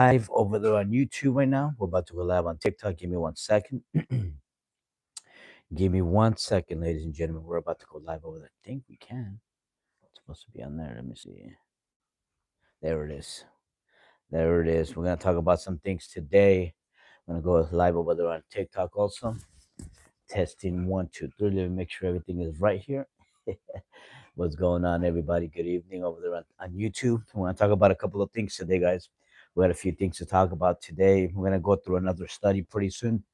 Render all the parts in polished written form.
Live over there on YouTube right now. We're about to go live on TikTok. Give me 1 second. Give me 1 second, ladies and gentlemen. We're about to go live over there. I think we can. It's supposed to be on there. Let me see. There it is. There it is. We're gonna talk about some things today. I'm gonna go live over there on TikTok also. Testing 1, 2, 3. Let me make sure everything is right here. What's going on, everybody? Good evening over there on YouTube. We want to talk about a couple of things today, guys. We had a few things to talk about today. We're gonna go through another study pretty soon.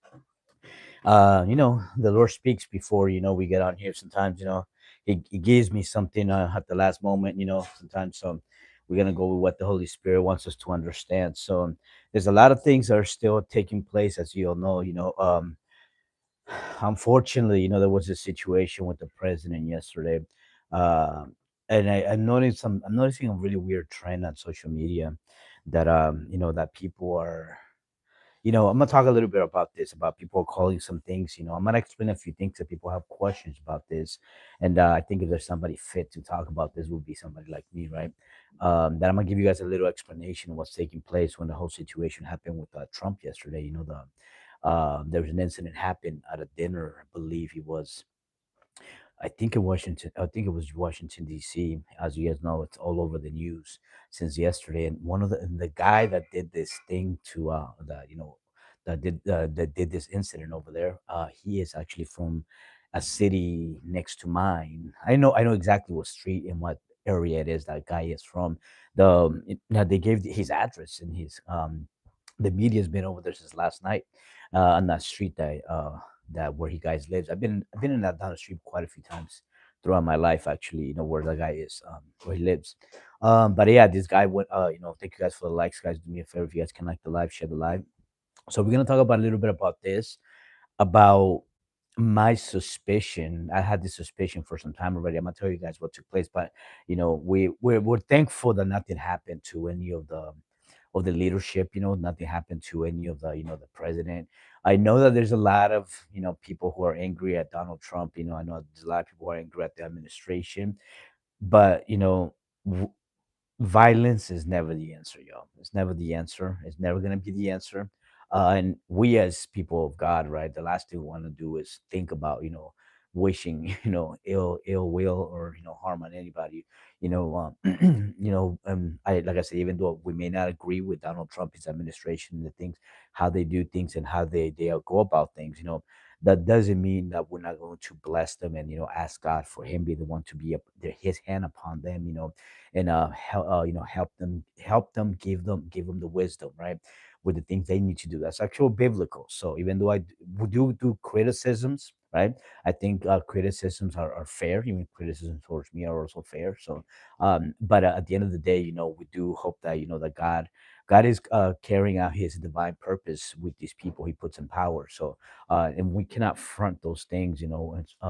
The Lord speaks before we get on here. Sometimes He gives me something at the last moment. Sometimes we're gonna go with what the Holy Spirit wants us to understand. So there's a lot of things that are still taking place, as you all know. Unfortunately, there was a situation with the president yesterday, um, and I'm noticing a really weird trend on social media that that people are. I'm gonna talk a little bit about this, about people calling some things. I'm gonna explain a few things that people have questions about this, and I think if there's somebody fit to talk about this, would be somebody like me, right? That I'm gonna give you guys a little explanation of what's taking place when the whole situation happened with Trump yesterday. There was an incident happened at a dinner. I believe he was. I think in Washington. I think it was Washington D.C. As you guys know, it's all over the news since yesterday. And one of the guy that did this thing to that did this incident over there. He is actually from a city next to mine. I know exactly what street and what area it is that guy is from. Now they gave his address and his the media's been over there since last night on that street that where he guys lives. I've been in that down the street quite a few times throughout my life, actually. Where the guy is, where he lives. But yeah, this guy went. Thank you guys for the likes, guys. Do me a favor if you guys can like the live, share the live. So we're gonna talk about a little bit about this, about my suspicion. I had this suspicion for some time already. I'm gonna tell you guys what took place, but we're thankful that nothing happened to any of the leadership. Nothing happened to any of the president. I know that there's a lot of people who are angry at Donald Trump. I know there's a lot of people who are angry at the administration, but violence is never the answer, y'all. It's never the answer. It's never gonna be the answer. And we as people of God, right? The last thing we want to do is think about, wishing, ill will or harm on anybody. I like I said, even though we may not agree with Donald Trump, his administration, the things, how they do things, and how they go about things, that doesn't mean that we're not going to bless them and ask God for Him be the one to be His hand upon them, and help them, give them the wisdom, right, with the things they need to do. That's actual biblical. So even though we do criticisms, right, I think criticisms are fair. Even criticisms towards me are also fair. So but at the end of the day, we do hope that that God is carrying out His divine purpose with these people He puts in power. So and we cannot front those things,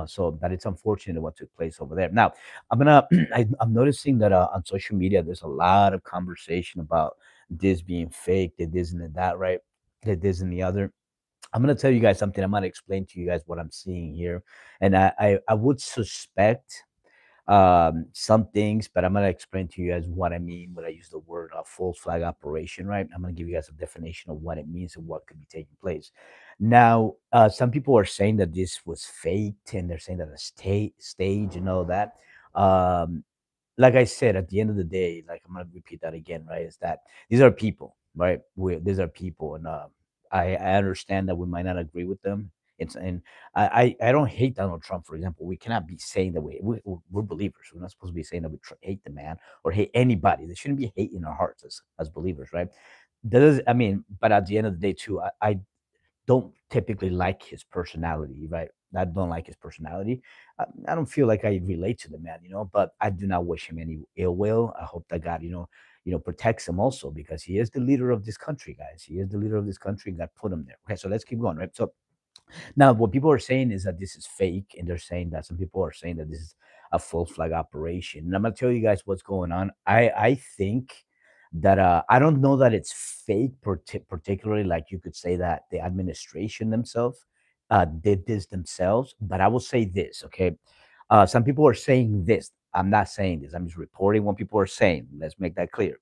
so that it's unfortunate what took place over there. Now I'm noticing that on social media, there's a lot of conversation about this being fake, that this and that, right? That this and the other. I'm gonna tell you guys something. I'm gonna explain to you guys what I'm seeing here, and I would suspect some things, but I'm gonna explain to you guys what I mean when I use the word false flag operation. Right? I'm gonna give you guys a definition of what it means and what could be taking place. Now, some people are saying that this was faked, and they're saying that a stage and all that. Um, like I said, at the end of the day, like I'm gonna repeat that again, right? Is that these are people, right? These are people, and I understand that we might not agree with them. And I don't hate Donald Trump, for example. We cannot be saying that we're believers. We're not supposed to be saying that we hate the man or hate anybody. There shouldn't be hate in our hearts as believers, right? That is, I mean, but at the end of the day, too, I don't typically like his personality, right? I don't like his personality. I don't feel like I relate to the man, but I do not wish him any ill will. I hope that God, protects him also because he is the leader of this country, guys. He is the leader of this country. God put him there. Okay, so let's keep going, right? So now, what people are saying is that this is fake, and they're saying that some people are saying that this is a false flag operation. And I'm gonna tell you guys what's going on. I think that I don't know that it's fake, particularly like you could say that the administration themselves did this themselves. But I will say this, okay? Some people are saying this. I'm not saying this. I'm just reporting what people are saying. Let's make that clear.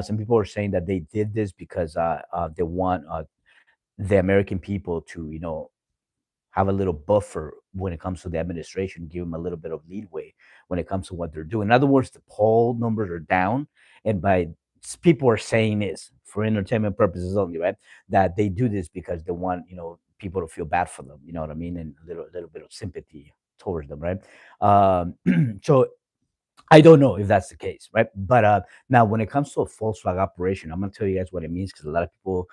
Some people are saying that they did this because they want the American people to, have a little buffer when it comes to the administration, give them a little bit of leeway when it comes to what they're doing. In other words, the poll numbers are down, and by people are saying this for entertainment purposes only, right? That they do this because they want, people to feel bad for them. You know what I mean? And a little bit of sympathy towards them, right? So I don't know if that's the case, right? But now, when it comes to a false flag operation, I'm going to tell you guys what it means because a lot of people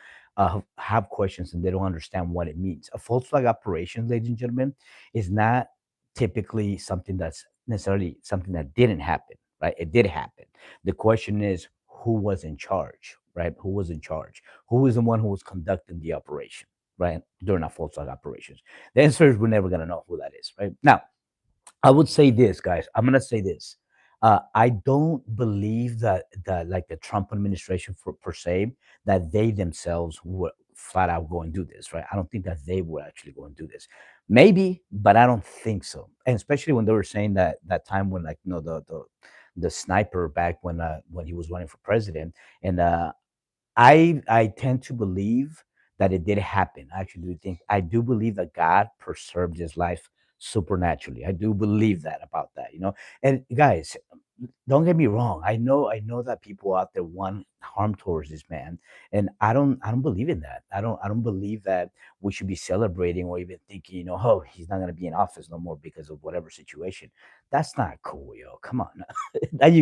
have questions and they don't understand what it means. A false flag operation, ladies and gentlemen, is not typically something that's necessarily something that didn't happen, right? It did happen. The question is, who was in charge, right? Who was in charge? Who was the one who was conducting the operation, right? During a false flag operations. The answer is we're never going to know who that is, right? Now, I would say this, guys. I'm gonna say this. I don't believe that like the Trump administration per se, that they themselves would flat out go and do this, right? I don't think that they would actually go and do this. Maybe, but I don't think so. And especially when they were saying that time when, like, the sniper back when he was running for president, and I tend to believe that it did happen. I actually do think I do believe that God preserved his life supernaturally. I do believe that about that. And guys, don't get me wrong. I know that people out there want harm towards this man, and I don't believe in that. I don't believe that we should be celebrating or even thinking, oh, he's not gonna be in office no more because of whatever situation. That's not cool, yo. Come on,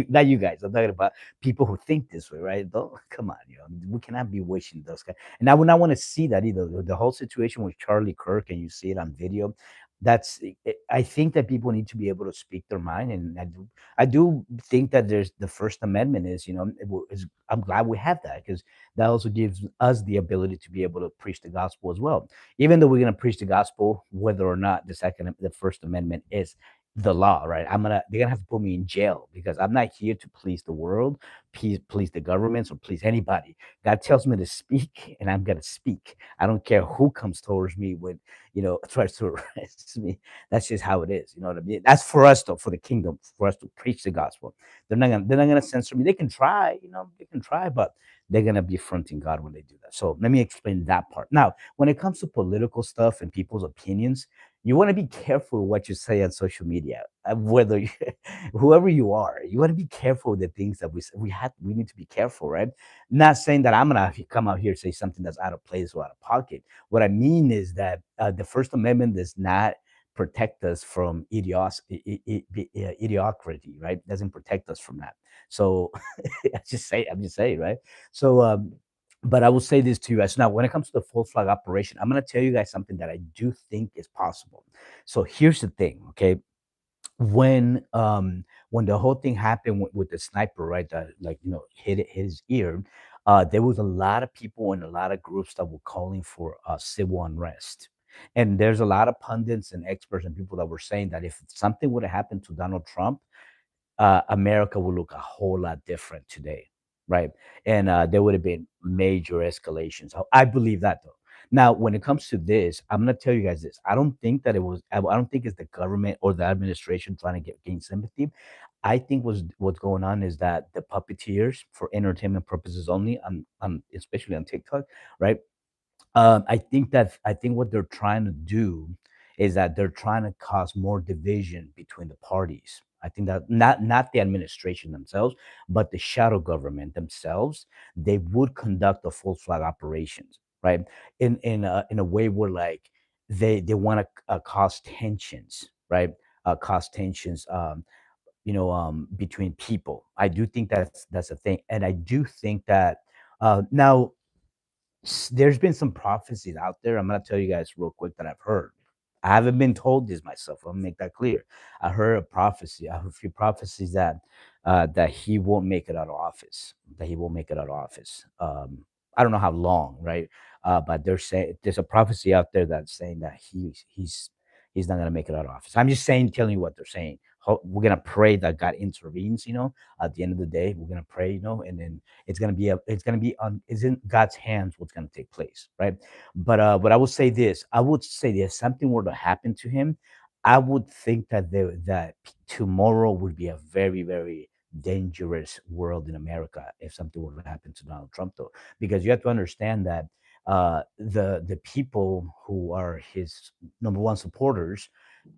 not you guys. I'm talking about people who think this way, right? Don't come on, we cannot be wishing those guys. And I would not want to see that either. The whole situation with Charlie Kirk, and you see it on video. I think that people need to be able to speak their mind, and I do think that there's the First Amendment is, I'm glad we have that because that also gives us the ability to be able to preach the gospel as well. Even though we're going to preach the gospel, whether or not the First Amendment is the law, right? They're gonna have to put me in jail because I'm not here to please the world, please the governments, or please anybody. God tells me to speak, and I'm gonna speak. I don't care who comes towards me with, tries to arrest me. That's just how it is. You know what I mean? That's for us, though, for the kingdom, for us to preach the gospel. They're not gonna censor me. They can try, they can try, but they're gonna be fronting God when they do that. So let me explain that part. Now, when it comes to political stuff and people's opinions, you want to be careful what you say on social media, whether whoever you are. You want to be careful with the things that we need to be careful, right? Not saying that I'm gonna come out here and say something that's out of place or out of pocket. What I mean is that the First Amendment does not protect us from idiocracy, right? Doesn't protect us from that. So I'm just saying, right? So, but I will say this to you guys. Now, when it comes to the full flag operation, I'm going to tell you guys something that I do think is possible. So here's the thing, okay? When the whole thing happened with the sniper, right? That, like, hit his ear. There was a lot of people and a lot of groups that were calling for civil unrest. And there's a lot of pundits and experts and people that were saying that if something would have happened to Donald Trump, America would look a whole lot different today, right? And there would have been major escalations. I believe that, though. Now, when it comes to this, I'm gonna tell you guys this. I don't think that it was. I don't think it's the government or the administration trying to gain sympathy. I think what's going on is that the puppeteers, for entertainment purposes only, especially on TikTok, right? I think what they're trying to do is that they're trying to cause more division between the parties. I think that not the administration themselves, but the shadow government themselves, they would conduct the full flag operations, right? In a way where, like, they want to cause tensions, right? Cause tensions, between people. I do think that's a thing, and I do think that now there's been some prophecies out there. I'm gonna tell you guys real quick that I've heard. I haven't been told this myself. I'll make that clear. I heard a prophecy. I heard a few prophecies that he won't make it out of office. That he won't make it out of office. I don't know how long, right? But they're saying there's a prophecy out there that's saying that he's not gonna make it out of office. I'm just saying, telling you what they're saying. We're gonna pray that God intervenes. At the end of the day, we're gonna pray. And then it's in God's hands what's going to take place, right? But I would say this: something were to happen to him, I would think that tomorrow would be a very, very dangerous world in America if something were to happen to Donald Trump, though, because you have to understand that the people who are his number one supporters,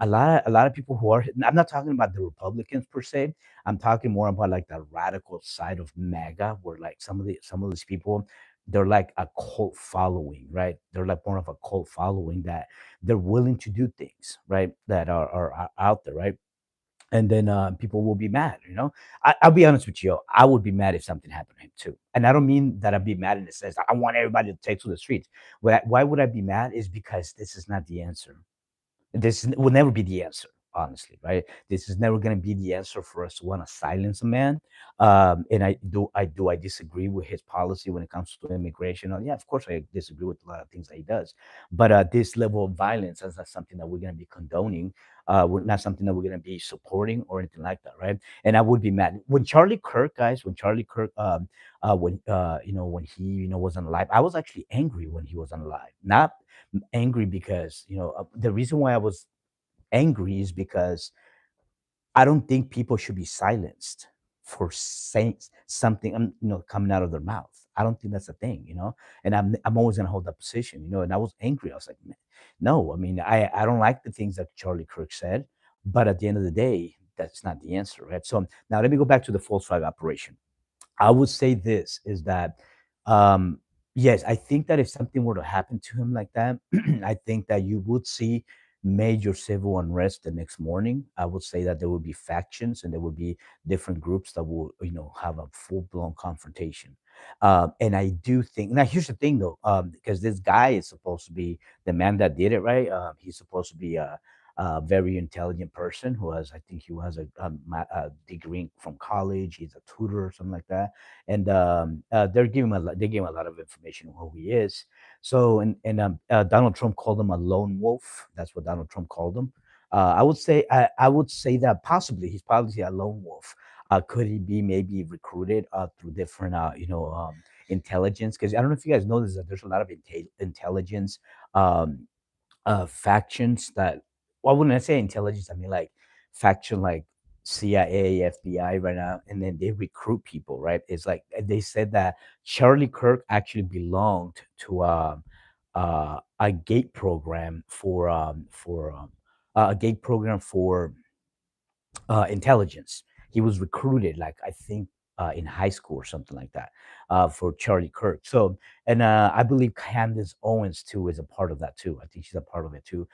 a lot of people who are, I'm not talking about the Republicans per se. I'm talking more about like the radical side of MAGA, where like some of these people, they're like a cult following, right? They're like more of a cult following that they're willing to do things, right, that are out there, right? And then people will be mad. I'll be honest with you. I would be mad if something happened to him too. And I don't mean that I'd be mad in the sense that I want everybody to take to the streets. Why would I be mad? Is because this is not the answer. Will never be the answer, honestly, right? This is never going to be the answer for us to want to silence a man. And I disagree with his policy when it comes to immigration. Yeah, of course I disagree with a lot of things that he does, but this level of violence is not something that we're going to be condoning. Not something that we're going to be supporting or anything like that, right? And I would be mad when Charlie Kirk, guys, when Charlie Kirk, when he, wasn't alive. I was actually angry when he wasn't alive, not angry because the reason why I was angry is because I don't think people should be silenced for saying something coming out of their mouth. I don't think that's a thing, and I'm always gonna hold that position, and I was angry. I was like, "Man, no, I mean, I don't like the things that Charlie Kirk said, but at the end of the day, that's not the answer, right?" So now let me go back to the false flag operation. I would say this is that, um, yes, I think that if something were to happen to him like that, I think that you would see major civil unrest the next morning. I would say that there would be factions and there would be different groups that will, have a full blown confrontation. And I do think now here's the thing though, because this guy is supposed to be the man that did it, right? He's supposed to be a very intelligent person who has, I think he has a degree from college. He's a tutor or something like that, and they gave him a lot of information on who he is. So and Donald Trump called him a lone wolf. That's what Donald Trump called him. I would say that possibly he's probably a lone wolf. Could he be maybe recruited through different intelligence? Because I don't know if you guys know this, that there's a lot of intelligence um, factions that, well, when I say intelligence, I mean like faction like CIA, FBI right now, and then they recruit people, right? It's like they said that Charlie Kirk actually belonged to a gate program for a gate program for intelligence. He was recruited, like I think, in high school or something like that, for Charlie Kirk. So, and I believe Candace Owens too is a part of that too. I think she's a part of it too.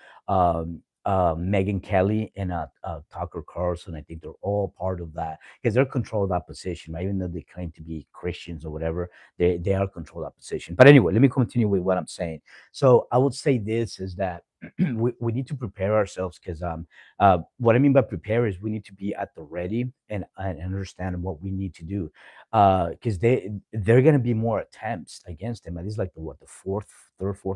Megan Kelly and Tucker Carlson, I think they're all part of that because they're controlled that position, right? Even though they claim to be Christians or whatever, they are controlled that position. But anyway, let me continue with what I'm saying. So I would say this is that we need to prepare ourselves because what I mean by prepare is we need to be at the ready and understand what we need to do, because they're gonna be more attempts against him. And this is like the fourth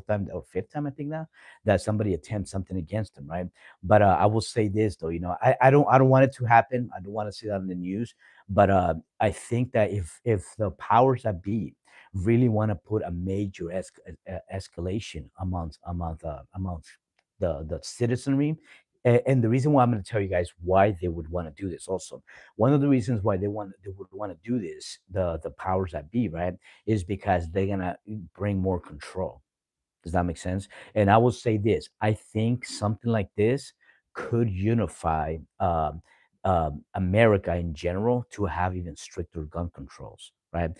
time or fifth time I think now that somebody attempts something against him, right? But I will say this though, I don't want it to happen. I don't want to see that in the news, but I think that if the powers that be really want to put a major escalation amongst the citizenry. And the reason why I'm going to tell you guys why they would want to do this also, one of the reasons why they would want to do this, the powers that be, right, is because they're going to bring more control. Does that make sense? And I will say this: I think something like this could unify America in general to have even stricter gun controls, right?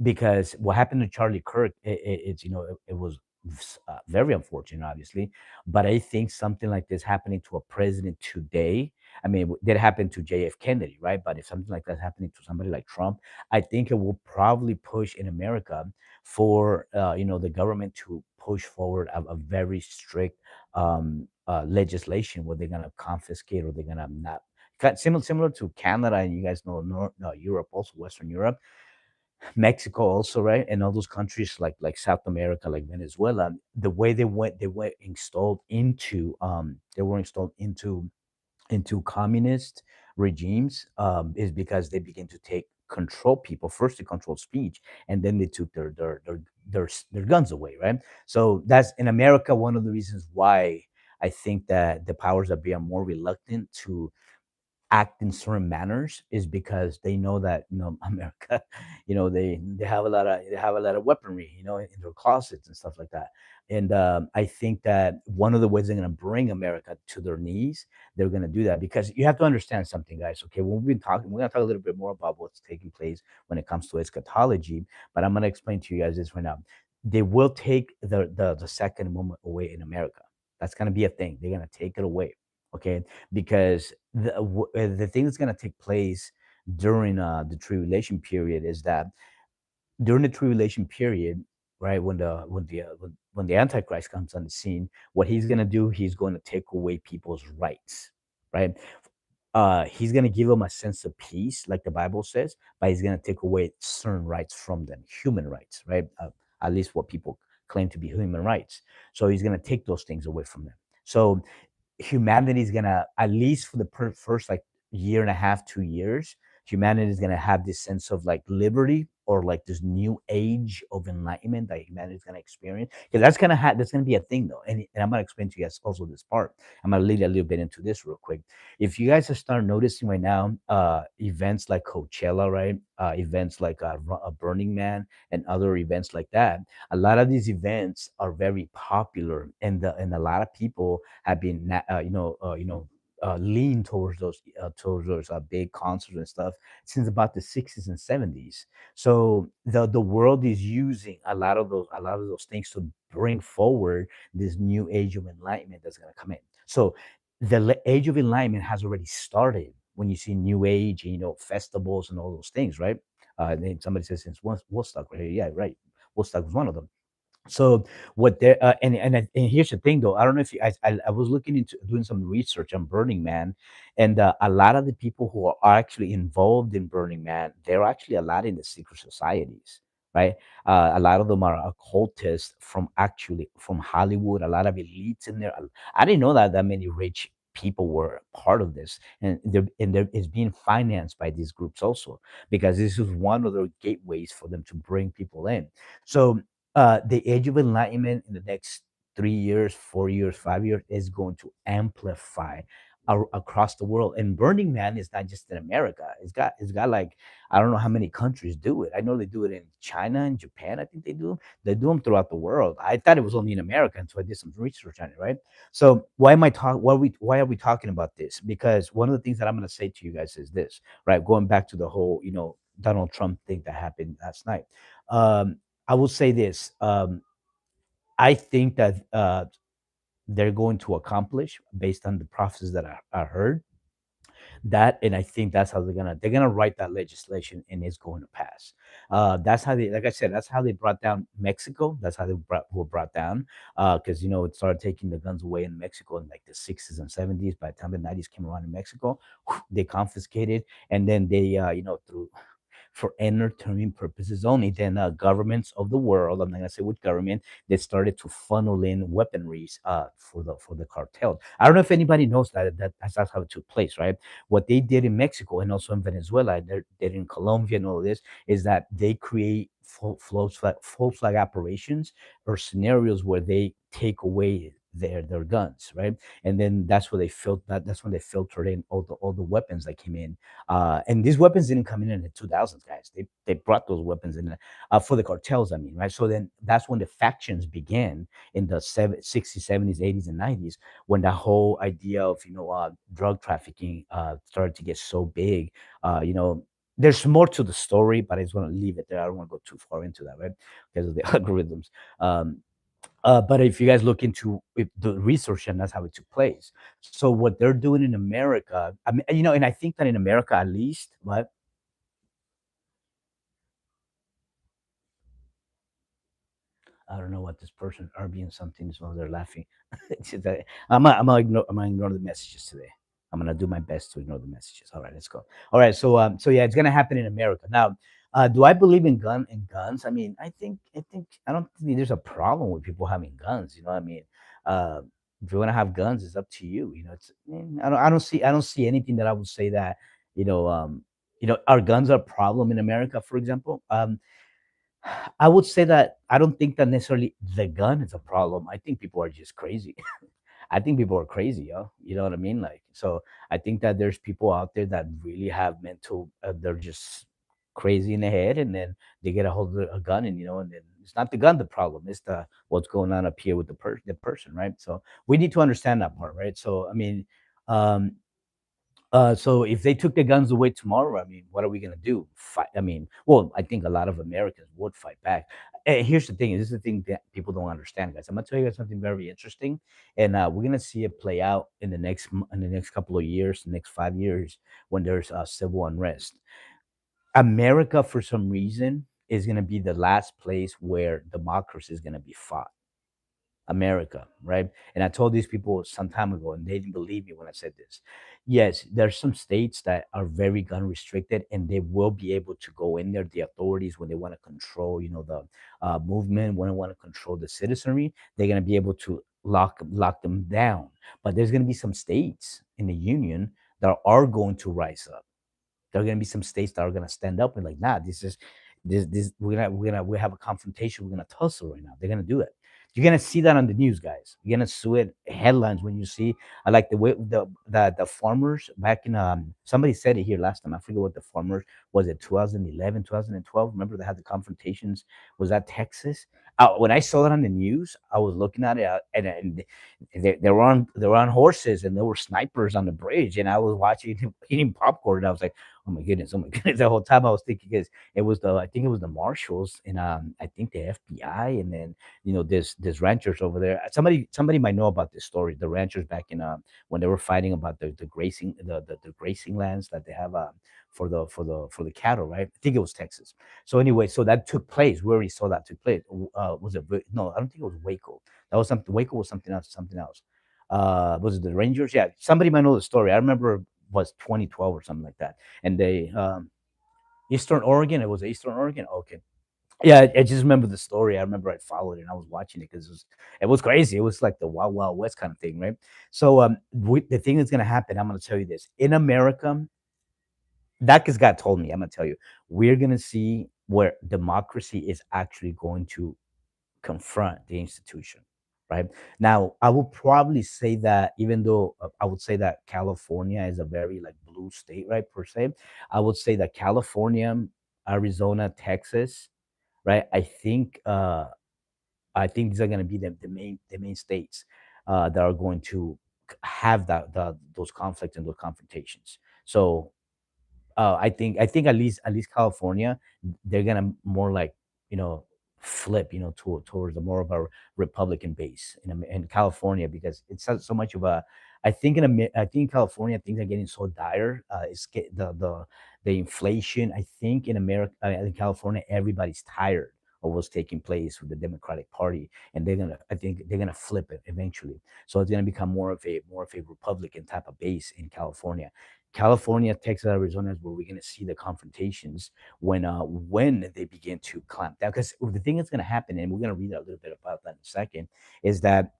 Because what happened to Charlie Kirk, it's it was very unfortunate, obviously, but I think something like this happening to a president today. I mean, that happened to JF Kennedy, right? But if something like that's happening to somebody like Trump, I think it will probably push in America for the government to push forward a very strict legislation where they're gonna confiscate or they're gonna not similar to Canada, and you guys know Europe, also Western Europe, Mexico also, right? And all those countries like South America, like Venezuela, the way they were installed into communist regimes, is because they begin to take control people first. They control speech, and then they took their guns away, right? So that's in America one of the reasons why I think that the powers that be are more reluctant to act in certain manners is because they know that, America, they have a lot of weaponry, in their closets and stuff like that. And I think that one of the ways they're going to bring America to their knees, they're going to do that because you have to understand something, guys. Okay, when we've been talking, we're going to talk a little bit more about what's taking place when it comes to eschatology, but I'm going to explain to you guys this right now. They will take the second moment away in America. That's going to be a thing. They're going to take it away. Okay, because the thing that's going to take place during the tribulation period is that during the tribulation period, right, when the Antichrist comes on the scene, what he's going to do, he's going to take away people's rights, right? He's going to give them a sense of peace, like the Bible says, but he's going to take away certain rights from them, human rights, right? At least what people claim to be human rights. So he's going to take those things away from them. So humanity is gonna, at least for the first like year and a half, 2 years, humanity is gonna have this sense of like liberty, or like this new age of enlightenment that humanity is gonna experience. Because that's gonna be a thing though, and I'm gonna explain to you guys also this part. I'm gonna lead a little bit into this real quick. If you guys are starting noticing right now, events like Coachella, right? Events like a Burning Man and other events like that. A lot of these events are very popular, and a lot of people have been lean towards those big concerts and stuff since about the 60s and 70s. So the world is using a lot of those things to bring forward this new age of enlightenment that's going to come in. So the age of enlightenment has already started when you see new age and festivals and all those things, right? Then somebody says since Woodstock, right? Yeah, right. Woodstock was one of them. So what there and here's the thing though. I don't know if I was looking into doing some research on Burning Man, and a lot of the people who are actually involved in Burning Man, they're actually a lot in the secret societies, right? A lot of them are occultists from Hollywood. A lot of elites in there. I didn't know that many rich people were part of this, and it's being financed by these groups also, because this is one of the gateways for them to bring people in. So the age of enlightenment in the next 3 years, 4 years, 5 years is going to amplify across the world. And Burning Man is not just in America. It's got like, I don't know how many countries do it. I know they do it in China and Japan. I think they do them. They do them throughout the world. I thought it was only in America until I did some research on it. Right. So why am I talking? Why are we talking about this? Because one of the things that I'm going to say to you guys is this. Right. Going back to the whole Donald Trump thing that happened last night. Um, I will say this. I think that they're going to accomplish, based on the prophecies that I heard, that, and I think that's how they're gonna write that legislation, and it's going to pass. That's how they, like I said, that's how they brought down Mexico. That's how they were brought down, because it started taking the guns away in Mexico in like the 60s and 70s. By the time the 90s came around in Mexico, they confiscated, and then they through for entertainment purposes only. Then governments of the world, I'm not gonna say which government, they started to funnel in weaponries for the cartel. I don't know if anybody knows that's how it took place, right? What they did in Mexico and also in Venezuela, and they did in Colombia and all this, is that they create false flag operations or scenarios where they take away their guns, right? And then that's when they filtered in all the weapons that came in, and these weapons didn't come in the 2000s, guys. They brought those weapons in for the cartels, I mean, right? So then that's when the factions began in the 60s, 70s, 80s, and 90s, when the whole idea of drug trafficking started to get so big. There's more to the story, but I just want to leave it there. I don't want to go too far into that, right? Because of the algorithms. Um, but if you guys look into the research, and that's how it took place. So what they're doing in America, I mean, and I think that in America at least, but I don't know what this person are being something is while they're laughing. It's just that I'm gonna ignore the messages today. I'm gonna do my best to ignore the messages. All right, let's go. All right, so yeah, it's gonna happen in America now. Do I believe in guns? I mean, I don't think there's a problem with people having guns. I mean, uh, if you want to have guns, it's up to you. I don't see anything that I would say that you know um, our guns are a problem in America, for example. I would say that I don't think that necessarily the gun is a problem. I think people are just crazy. I think people are crazy, yo. You know what I mean? Like, so I think that there's people out there that really have mental, they're just crazy in the head, and then they get a hold of a gun, and and then it's not the gun the problem, it's the what's going on up here with the person, right? So we need to understand that part, right? So I mean, um, so if they took the guns away tomorrow, I mean, what are we gonna do? Fight? I mean, well, I think a lot of Americans would fight back. Here's the thing: this is the thing that people don't understand, guys. I'm gonna tell you guys something very interesting, and we're gonna see it play out in the in the next couple of years, the next 5 years, when there's civil unrest. America, for some reason, is gonna be the last place where democracy is gonna be fought. America, right? And I told these people some time ago, and they didn't believe me when I said this. Yes, there's some states that are very gun restricted, and they will be able to go in there. The authorities, when they want to control, the movement, when they want to control the citizenry, they're going to be able to lock them down. But there's going to be some states in the union that are going to rise up. There are going to be some states that are going to stand up and like, nah, this we have a confrontation. We're gonna tussle right now. They're gonna do it. You're gonna see that on the news, guys. You're gonna see it headlines when you see. I like the way the farmers back in somebody said it here last time. I forget what the farmers was it 2011, 2012. Remember they had the confrontations. Was that Texas? When I saw that on the news, I was looking at it and they were on horses and there were snipers on the bridge and I was watching eating popcorn and I was like, oh my goodness. The whole time I was thinking, because it was the I think it was the marshals and I think the FBI and then there's ranchers over there. Somebody might know about this story. The ranchers back in when they were fighting about the grazing the grazing lands that they have for the cattle, right? I think it was Texas. So anyway, so that took place. We already saw that took place. Was it no? I don't think it was Waco. That was something. Waco was something else. Something else. Was it the Rangers? Yeah, somebody might know the story. I remember it was 2012 or something like that, and they Eastern Oregon. It was Eastern Oregon. Okay. Yeah, I just remember the story. I remember I followed it and I was watching it because it was crazy. It was like the Wild Wild West kind of thing, right? So the thing that's gonna happen, I'm gonna tell you this. In America, that because God told me, I'm gonna tell you, we're gonna see where democracy is actually going to confront the institution, right? Now, I will probably say that even though I would say that California is a very like blue state, right, per se, I would say that California, Arizona, Texas, right? I think these are going to be the main states that are going to have those conflicts and those confrontations. So I think at least California, they're gonna more like you know flip towards a more of a Republican base in California because it's so much of a. I think in California things are getting so dire. The inflation. I think in America, in California, everybody's tired of what's taking place with the Democratic Party, and I think they're gonna flip it eventually. So it's gonna become more of a Republican type of base in California. California, Texas, Arizona is where we're going to see the confrontations when they begin to clamp down. Because the thing that's going to happen, and we're going to read a little bit about that in a second, is that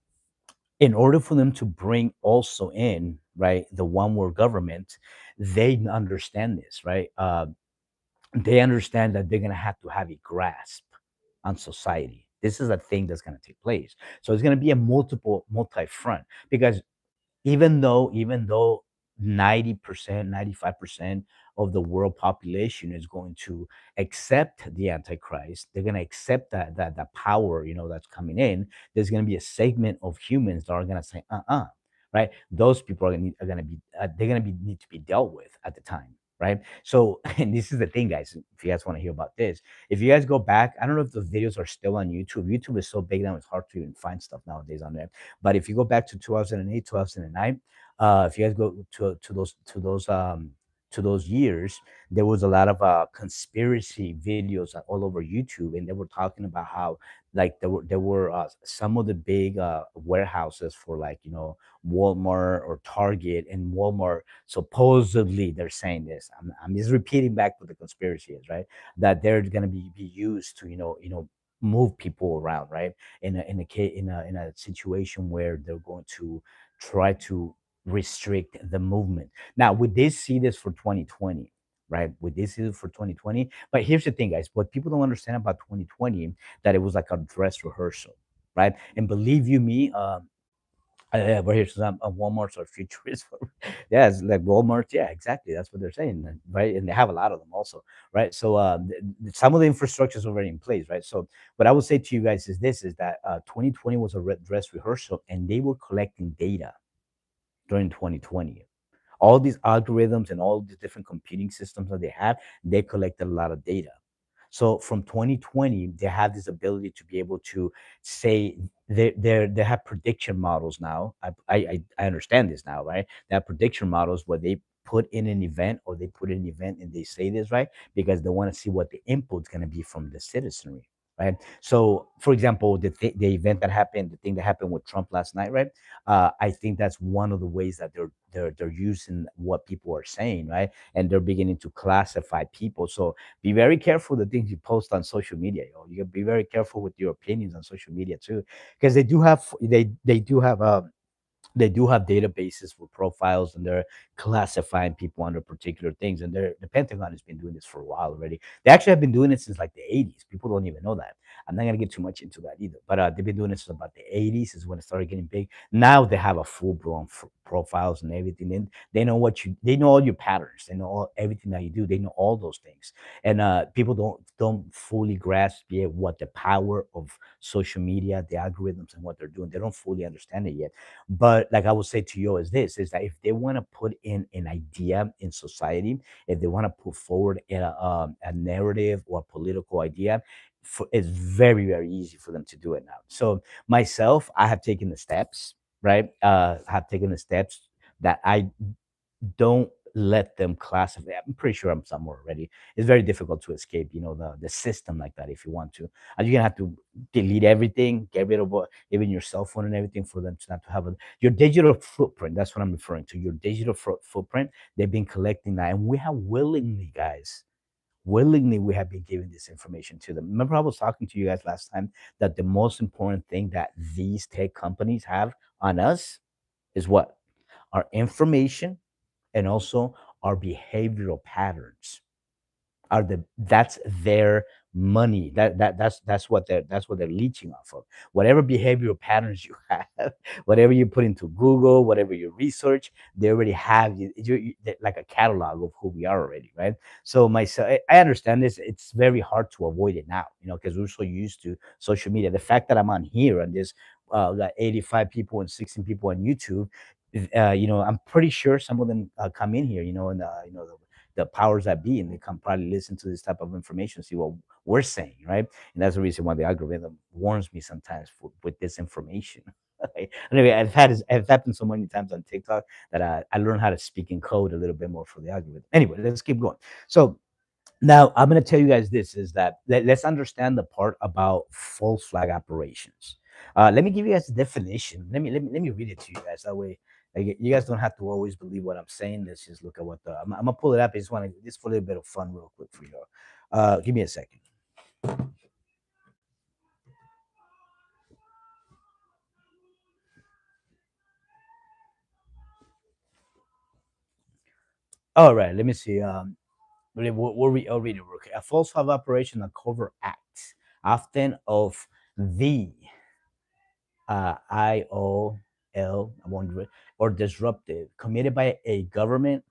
in order for them to bring also in right the one world government, they understand this, right? They understand that they're going to have a grasp on society. This is a thing that's going to take place. So it's going to be a multi front because even though 90%, 95% of the world population is going to accept the antichrist, they're going to accept that power that's coming in. There's going to be a segment of humans that are going to say right. Those people are going to be they're going to be need to be dealt with at the time, right? So and this is the thing, guys, if you guys want to hear about this, if you guys go back, I don't know if the videos are still on YouTube. Is so big now it's hard to even find stuff nowadays on there. But if you go back to 2008, 2009, if you guys go to those years, there was a lot of conspiracy videos all over YouTube, and they were talking about how like there were some of the big warehouses for like Walmart or Target, and Walmart supposedly they're saying this. I'm just repeating back what the conspiracy is, right? That they're gonna be used to move people around, right? In a situation where they're going to try to restrict the movement. Now, would they see this for 2020? Right? Would they see it for 2020? But here's the thing, guys. What people don't understand about 2020, that it was like a dress rehearsal, right? And believe you me, Yeah, we're here. So Walmart's are futurist. Yeah, it's like Walmart. Yeah, exactly. That's what they're saying, right? And they have a lot of them also, right? So some of the infrastructure is already in place, right? So what I would say to you guys is this: is that 2020 was a dress rehearsal, and they were collecting data during 2020. All these algorithms and all these different computing systems that they have, they collected a lot of data. So from 2020, they have this ability to be able to say they have prediction models now. I understand this now, right? They have prediction models where they put in an event or they put in an event and they say this, right? Because they want to see what the input's going to be from the citizenry, right? So, for example, the event that happened, the thing that happened with Trump last night, right? I think that's one of the ways that they're using what people are saying, right? And they're beginning to classify people. So be very careful the things you post on social media. Yo. You gotta be very careful with your opinions on social media too, because they do have databases with profiles and they're classifying people under particular things. And the Pentagon has been doing this for a while already. They actually have been doing it since like the 80s. People don't even know that. I'm not going to get too much into that either. But they've been doing it since about the 80s is when it started getting big. Now they have a full blown profiles and everything. And they know they know all your patterns. They know everything that you do. They know all those things. And people don't fully grasp yet what the power of social media, the algorithms, and what they're doing. They don't fully understand it yet. But like I would say to you is this is that if they want to put in an idea in society, if they want to put forward a narrative or a political idea, it's very, very easy for them to do it now. So myself, I have taken the steps, right? Have taken the steps that I don't let them classify. I'm pretty sure I'm somewhere already. It's very difficult to escape, the system like that if you want to. And you're gonna have to delete everything, get rid of even your cell phone and everything for them to not to have your digital footprint. That's what I'm referring to. Your digital footprint. They've been collecting that, and we have willingly, guys. Willingly, we have been giving this information to them. Remember, I was talking to you guys last time that the most important thing that these tech companies have on us is what? Our information and also our behavioral patterns are that's their money. That's what they're leeching off of. Whatever behavioral patterns you have, whatever you put into Google, whatever you research, they already have like a catalog of who we are already, right? So myself, I understand this. It's very hard to avoid it now, because we're so used to social media. The fact that I'm on here and there's like 85 people and 16 people on YouTube, I'm pretty sure some of them come in here, and the powers that be, and they can probably listen to this type of information, see what we're saying, right? And that's the reason why the algorithm warns me sometimes with this information. Anyway, I've happened so many times on TikTok that I learned how to speak in code a little bit more for the algorithm. Anyway, let's keep going. So now I'm going to tell you guys this is that let's understand the part about false flag operations. Let me give you guys the definition. Let me read it to you guys. That way, like, you guys don't have to always believe what I'm saying. Let's just look at what I'm gonna pull it up. I just want to just for a little bit of fun, real quick for you. Give me a second. All right, let me see. I'll read it real quick. A false flag operation, a covert act, often of the I won't or disruptive, committed by a government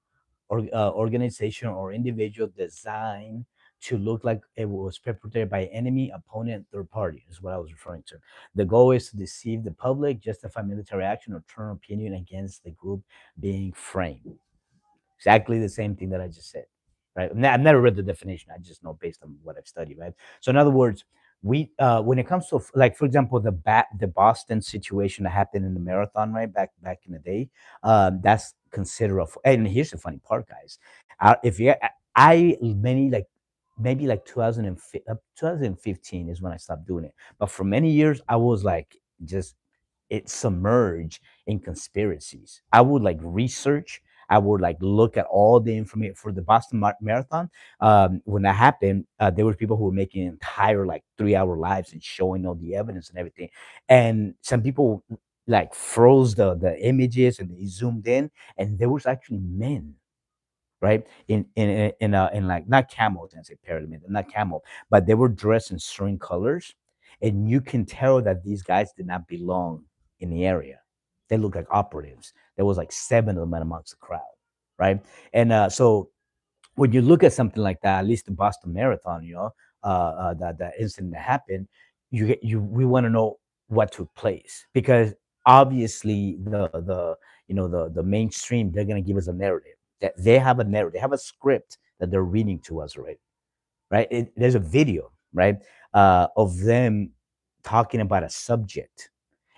or organization or individual designed to look like it was perpetrated by enemy, opponent, third party, is what I was referring to. The goal is to deceive the public, justify military action, or turn opinion against the group being framed. Exactly the same thing that I just said, right? I've never read the definition. I just know based on what I've studied, right? So in other words, we when it comes to like for example the Boston situation that happened in the marathon, right, back in the day, that's considered and here's the funny part, guys. If you I many like maybe like 2015 is when I stopped doing it, but for many years I was like just it submerged in conspiracies. I would like research. I would like look at all the information for the Boston Marathon. When that happened, there were people who were making entire like 3 hour lives and showing all the evidence and everything. And some people like froze the images and they zoomed in, and there was actually men, right, in like not camels, and say pyramid, not camel, but they were dressed in certain colors, and you can tell that these guys did not belong in the area. They look like operatives. There was like seven of them amongst the crowd, right? And so when you look at something like that, at least the Boston Marathon, that incident that happened, we want to know what took place, because obviously the mainstream, they're gonna give us a narrative, that they have a narrative, they have a script that they're reading to us already, right? There's a video, right, of them talking about a subject,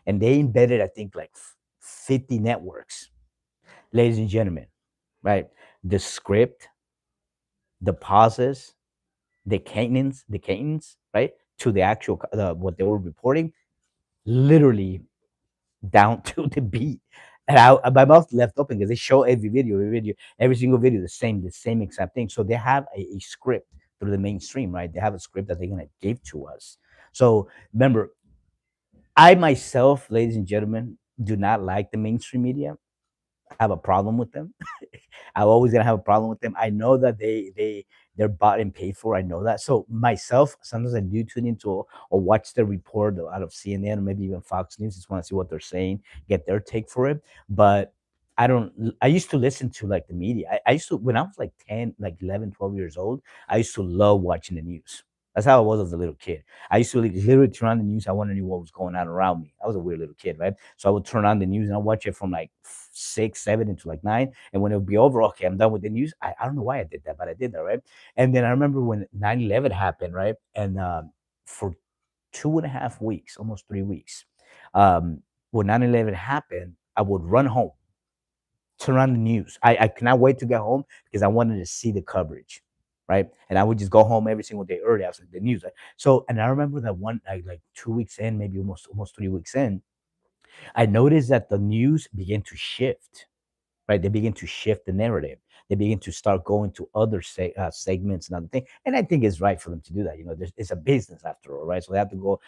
and they embedded, I think, like 50 networks, ladies and gentlemen, right? The script, the pauses, the cadence, right, to the actual what they were reporting, literally down to the beat. And my mouth left open because they show every single video, the same exact thing. So they have a script through the mainstream, right? They have a script that they're gonna give to us. So remember, I myself, ladies and gentlemen, do not like the mainstream media. I have a problem with them. I'm always gonna have a problem with them. I know that they're bought and paid for. I know that. So myself, sometimes I do tune into or watch the report out of CNN or maybe even Fox News. Just want to see what they're saying, get their take for it. But I don't. I used to listen to like the media. I used to, when I was like 10, like 11, 12 years old. I used to love watching the news. That's how I was as a little kid. I used to like, literally turn on the news. I wanted to know what was going on around me. I was a weird little kid, right? So I would turn on the news and I watch it from like 6, 7 into like 9. And when it would be over, okay, I'm done with the news. I don't know why I did that, but I did that, right? And then I remember when 9/11 happened, right? And for 2.5 weeks, almost 3 weeks, when 9/11 happened, I would run home, turn on the news. I cannot wait to get home because I wanted to see the coverage, right? And I would just go home every single day early after the news. Right? So, and I remember that one, like 2 weeks in, maybe almost 3 weeks in, I noticed that the news began to shift, right? They begin to shift the narrative. They begin to start going to other segments and other things. And I think it's right for them to do that. It's a business after all, right? So they have to go.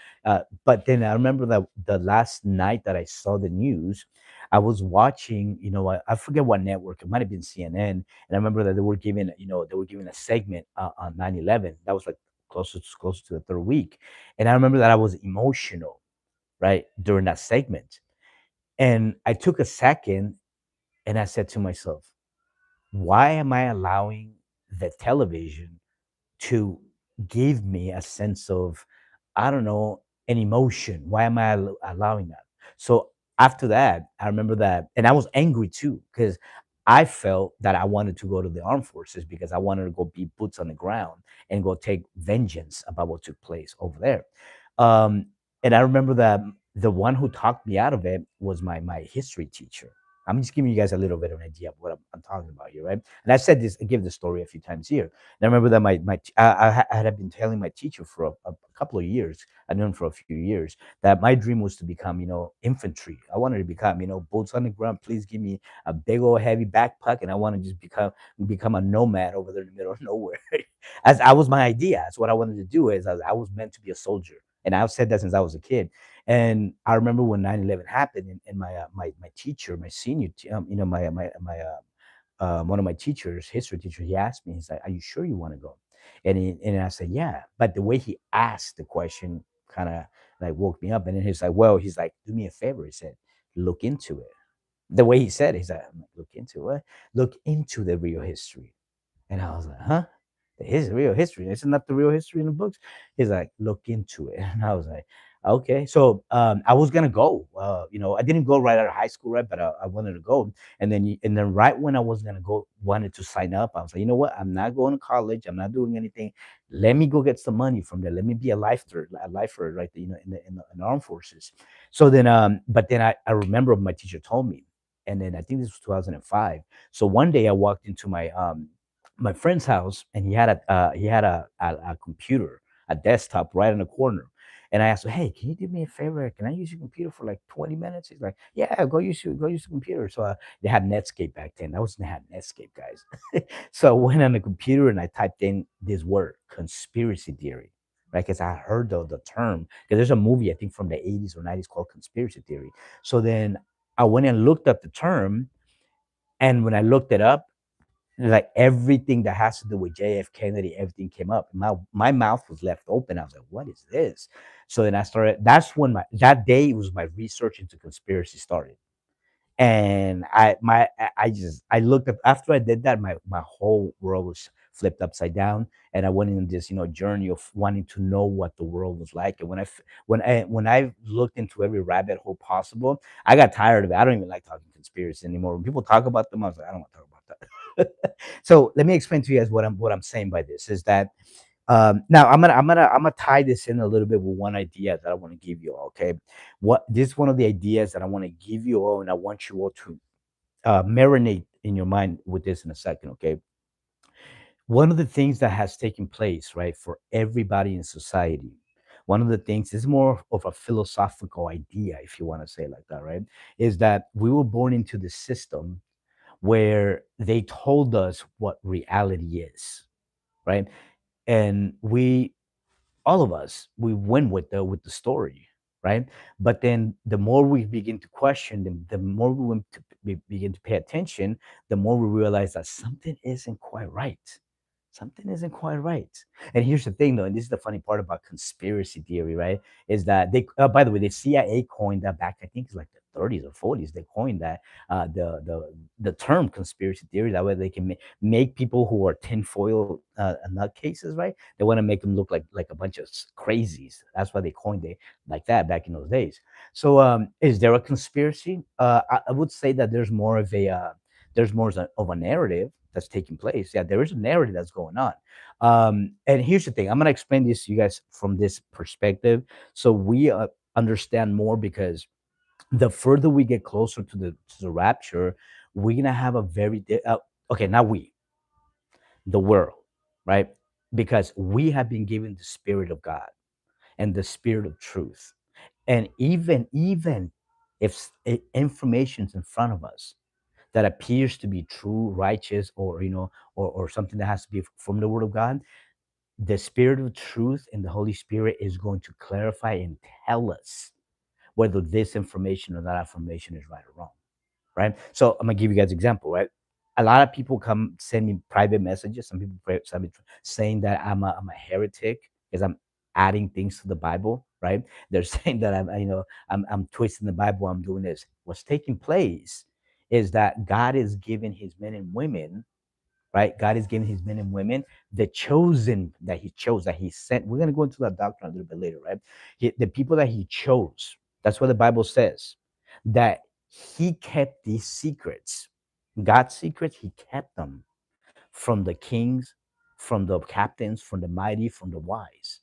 But then I remember that the last night that I saw the news, I was watching, I forget what network. It might have been CNN. And I remember that they were giving a segment on 9/11. That was like closer to the third week. And I remember that I was emotional, right, during that segment. And I took a second and I said to myself, why am I allowing the television to give me a sense of, I don't know, an emotion? Why am I allowing that? So after that, I remember that, and I was angry too, because I felt that I wanted to go to the armed forces because I wanted to go be boots on the ground and go take vengeance about what took place over there. Um, and I remember that the one who talked me out of it was my history teacher. I'm just giving you guys a little bit of an idea of what I'm talking about here, right? And I've said this, I give this story a few times here. And I remember that I had been telling my teacher for a couple of years. I knew him for a few years that my dream was to become, infantry. I wanted to become, boots on the ground. Please give me a big old heavy backpack, and I want to just become a nomad over there in the middle of nowhere. As I was my idea. That's what I wanted to do. I was meant to be a soldier, and I've said that since I was a kid. And I remember when 9/11 happened, and my teacher, my senior, one of my teachers, history teacher, he asked me, he's like, "Are you sure you want to go?" And I said, "Yeah." But the way he asked the question kind of like woke me up. And then he's like, "Do me a favor." He said, "Look into it." The way he said it, he's like, "Look into what? Look into the real history." And I was like, "Huh? His real history? Isn't that the real history in the books?" He's like, "Look into it." And I was like, "Okay." So I was gonna go. I didn't go right out of high school, right? But I wanted to go. And then right when I was gonna go, wanted to sign up, I was like, "You know what? I'm not going to college. I'm not doing anything. Let me go get some money from there. Let me be a lifer, right? In the armed forces." So then, but then I remember what my teacher told me, and then I think this was 2005. So one day I walked into my friend's house, and he had a computer, a desktop right in the corner. And I asked him, "Hey, can you do me a favor? Can I use your computer for like 20 minutes?" He's like, "Yeah, go use the computer." So they had Netscape back then. That was, they had Netscape, guys. So I went on the computer and I typed in this word, conspiracy theory, right? Because I heard the term. Because there's a movie, I think, from the 80s or 90s called Conspiracy Theory. So then I went and looked up the term, and when I looked it up, like everything that has to do with JF Kennedy, everything came up. My mouth was left open. I was like, "What is this?" So then I started. That's when that day was my research into conspiracy started. And I just I looked up after I did that, my whole world was flipped upside down, and I went in this journey of wanting to know what the world was like. And when I looked into every rabbit hole possible, I got tired of it. I don't even like talking conspiracy anymore. When people talk about them, I was like, I don't want to talk about that. So let me explain to you guys what I'm saying by this is that now I'm gonna tie this in a little bit with one idea that I want to give you all. Okay, what this is one of the ideas that I want to give you all, and I want you all to marinate in your mind with this in a second. Okay, one of the things that has taken place, right, for everybody in society. One of the things is more of a philosophical idea, if you want to say it like that, right? Is that we were born into the system where they told us what reality is, right? And all of us, we went with the story, right? But then the more we begin to question, the more we begin to pay attention, the more we realize that something isn't quite right. Something isn't quite right. And here's the thing, though, and this is the funny part about conspiracy theory, right? Is that by the way, the CIA coined that back, I think it's like the 30s or 40s. They coined that the term conspiracy theory. That way they can make people who are tinfoil nutcases, right? They want to make them look like a bunch of crazies. That's why they coined it like that back in those days. So, is there a conspiracy? I would say that there's more of a narrative that's taking place. Yeah, there is a narrative that's going on. And here's the thing: I'm gonna explain this to you guys from this perspective, so we understand more. Because the further we get closer to the rapture, we're gonna have a okay, not we, the world, right? Because we have been given the Spirit of God and the Spirit of truth. And even if information's in front of us that appears to be true, righteous, or or something that has to be from the Word of God, the Spirit of truth and the Holy Spirit is going to clarify and tell us whether this information or that information is right or wrong, right? So I'm gonna give you guys an example, right? A lot of people come send me private messages. Some people send me saying that I'm a heretic because I'm adding things to the Bible, right? They're saying that I'm twisting the Bible. I'm doing this. What's taking place is that God is giving His men and women, right? God is giving His men and women the chosen that He chose, that He sent. We're gonna go into that doctrine a little bit later, right? The people that He chose. That's what the Bible says. That He kept these secrets, God's secrets. He kept them from the kings, from the captains, from the mighty, from the wise.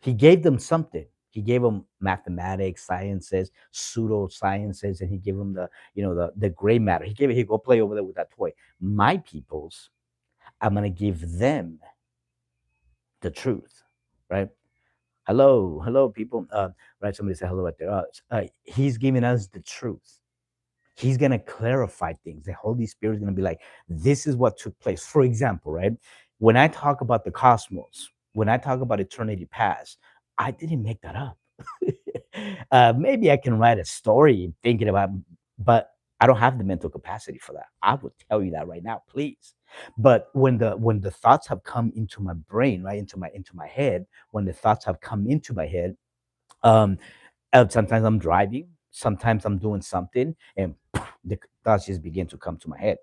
He gave them something. He gave them mathematics, sciences, pseudo sciences, and He gave them the gray matter. He gave it. He go play over there with that toy. My peoples, I'm gonna give them the truth, right? Hello, hello, people. Right, somebody said hello right there. He's giving us the truth. He's gonna clarify things. The Holy Spirit is gonna be like, this is what took place. For example, right? When I talk about the cosmos, when I talk about eternity past, I didn't make that up. Maybe I can write a story thinking about, but I don't have the mental capacity for that. I would tell you that right now, please. But when the thoughts have come into my brain, right, into my head, when the thoughts have come into my head, um, sometimes I'm driving, sometimes I'm doing something, and the thoughts just begin to come to my head.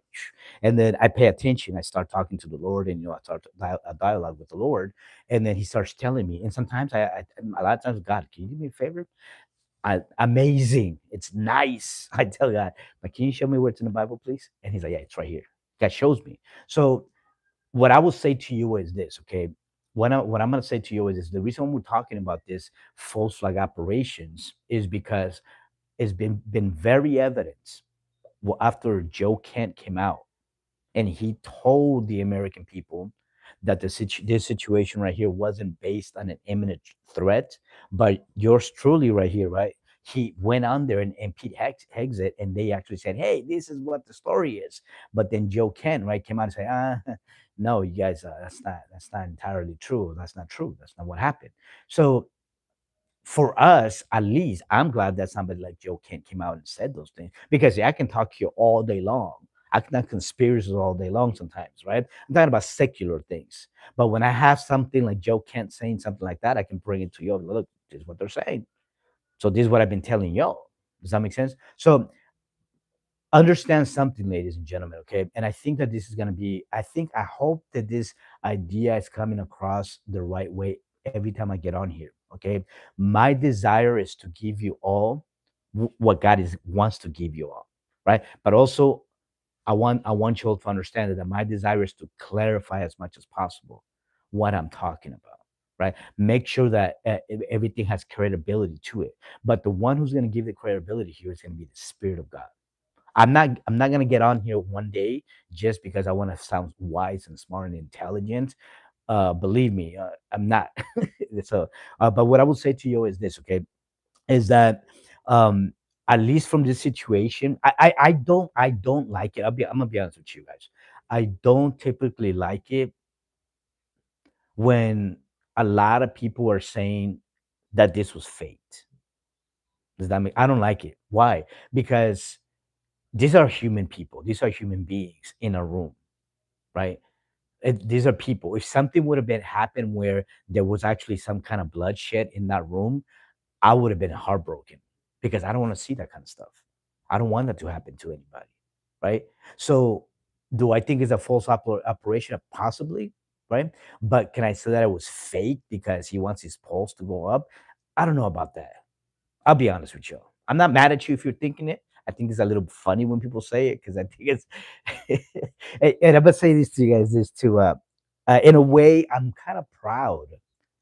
And then I pay attention. I start talking to the Lord, and I start a dialogue with the Lord. And then He starts telling me. And sometimes a lot of times, God, can you do me a favor? Amazing. It's nice. I tell God, but can you show me where it's in the Bible, please? And He's like, yeah, it's right here. God shows me. So what I will say to you is this, okay? What I'm going to say to you is the reason we're talking about this false flag operations is because it's been very evident. Well, after Joe Kent came out and he told the American people that this situation right here wasn't based on an imminent threat, but yours truly right here, right? He went on there and Pete Hegseth, and they actually said, "Hey, this is what the story is." But then Joe Kent, right, came out and said, no, you guys, that's not entirely true. That's not true. That's not what happened." So for us, at least, I'm glad that somebody like Joe Kent came out and said those things, because yeah, I can talk to you all day long. I can have conspiracies all day long sometimes, right? I'm talking about secular things. But when I have something like Joe Kent saying something like that, I can bring it to you. Look, this is what they're saying. So this is what I've been telling y'all. Does that make sense? So understand something, ladies and gentlemen, okay? And I think that this is going to be, I hope that this idea is coming across the right way every time I get on here, okay? My desire is to give you all what God is wants to give you all, right? But also, I want you all to understand that my desire is to clarify as much as possible what I'm talking about, right? Make sure that everything has credibility to it. But the one who's going to give the credibility here is going to be the Spirit of God. I'm not gonna get on here one day just because I want to sound wise and smart and intelligent. Believe me, I'm not. So, but what I will say to you is this, okay? Is that um, at least from this situation, I don't like it. I'm gonna be honest with you guys. I don't typically like it when a lot of people are saying that this was fate. Does that make? I don't like it. Why? Because these are human people. These are human beings in a room, right? These are people. If something would have been happened where there was actually some kind of bloodshed in that room, I would have been heartbroken because I don't want to see that kind of stuff. I don't want that to happen to anybody, right? So, do I think it's a false operation? Possibly, right? But can I say that it was fake because he wants his pulse to go up? I don't know about that. I'll be honest with you. I'm not mad at you if you're thinking it. I think it's a little funny when people say it because I think it's. And I'm gonna say this to you guys. This too. In a way, I'm kind of proud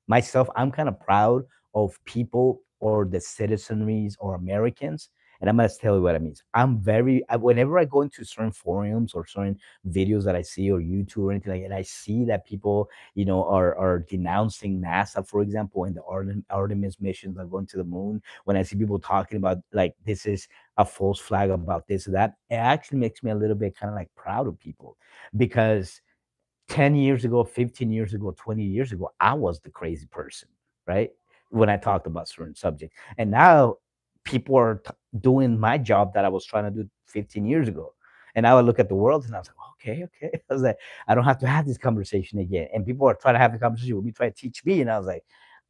myself. I'm kind of proud of people or the citizenries or Americans. And I'm gonna tell you what it means. Whenever I go into certain forums or certain videos that I see or YouTube or anything like that, and I see that people, are denouncing NASA, for example, and the Artemis missions that are going to the moon. When I see people talking about like this is a false flag about this or that, it actually makes me a little bit kind of like proud of people because 10 years ago, 15 years ago, 20 years ago, I was the crazy person, right? When I talked about certain subjects. And now people are doing my job that I was trying to do 15 years ago. And now I look at the world and I was like, okay, okay. I was like, I don't have to have this conversation again. And people are trying to have the conversation with me, trying to teach me. And I was like,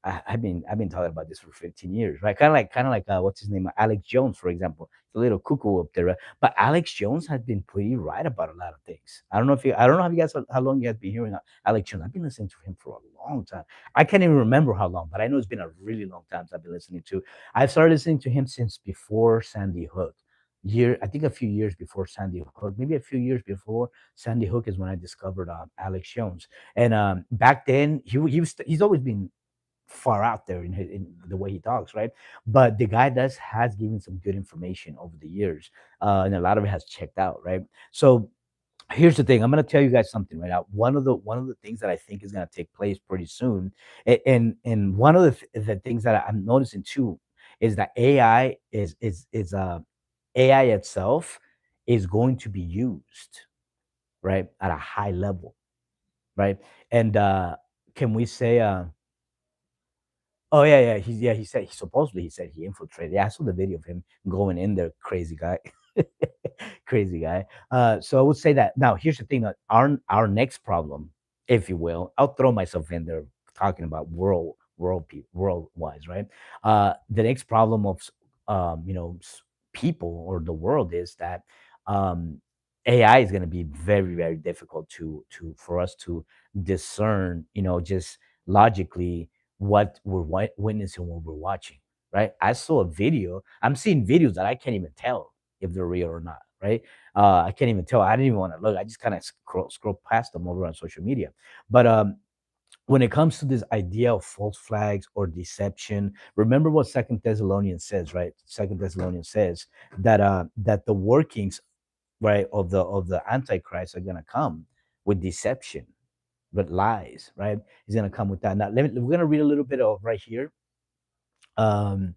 I've been talking about this for 15 years, right? Kind of like what's his name, Alex Jones, for example. It's a little cuckoo up there, right? But Alex Jones has been pretty right about a lot of things. I don't know how you guys, how long you guys been hearing Alex Jones. I've been listening to him for a long time. I can't even remember how long, but I know it's been a really long time since I've been listening to. I've started listening to him since before Sandy Hook. I think a few years before Sandy Hook, maybe a few years before Sandy Hook is when I discovered Alex Jones. And back then, he's always been far out there in the way he talks, right? But the guy does has given some good information over the years, and a lot of it has checked out, right? So here's the thing: I'm going to tell you guys something right now. One of the things that I think is going to take place pretty soon, and one of the things that I'm noticing too is that AI itself is going to be used right at a high level, right? And can we say Oh he said he infiltrated. Yeah, I saw the video of him going in there. Crazy guy, crazy guy. So I would say that now here's the thing that our next problem, if you will, I'll throw myself in there talking about world wise, right? The next problem of people or the world is that um, AI is going to be very very difficult to for us to discern. Just logically what we're witnessing, what we're watching, right? I saw a video. I'm seeing videos that I can't even tell if they're real or not, right? I can't even tell. I didn't even want to look. I just kind of scroll past them over on social media. But when it comes to this idea of false flags or deception, remember what Second Thessalonians says, right? Second Thessalonians says that the workings, right, of the Antichrist are gonna come with deception, but lies, right? He's gonna come with that. Now, we're gonna read a little bit of right here. Um,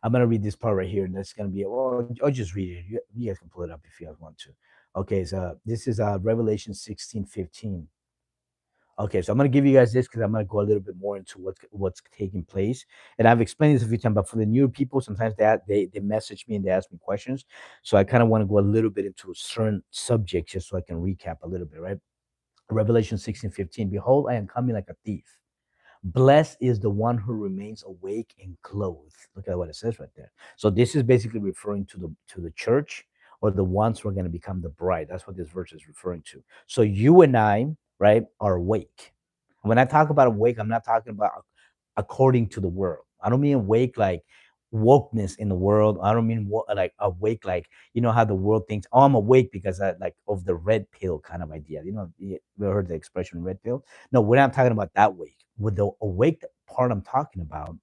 I'm gonna read this part right here, and that's gonna be well. I'll just read it. You guys can pull it up if you guys want to. Okay, so this is Revelation 16:15. Okay, so I'm gonna give you guys this because I'm gonna go a little bit more into what's taking place. And I've explained this a few times, but for the newer people, sometimes they message me and they ask me questions. So I kind of want to go a little bit into a certain subject just so I can recap a little bit, right? Revelation 16:15. Behold, I am coming like a thief. Blessed is the one who remains awake and clothed. Look at what it says right there. So this is basically referring to the church or the ones who are going to become the bride. That's what this verse is referring to. So you and I, right, are awake. When I talk about awake, I'm not talking about according to the world. I don't mean awake like wokeness in the world. I don't mean like awake like, you know how the world thinks, oh, I'm awake because I like of the red pill kind of idea. You know, you ever heard the expression red pill? No, we're not talking about that awake. With the awake part I'm talking about,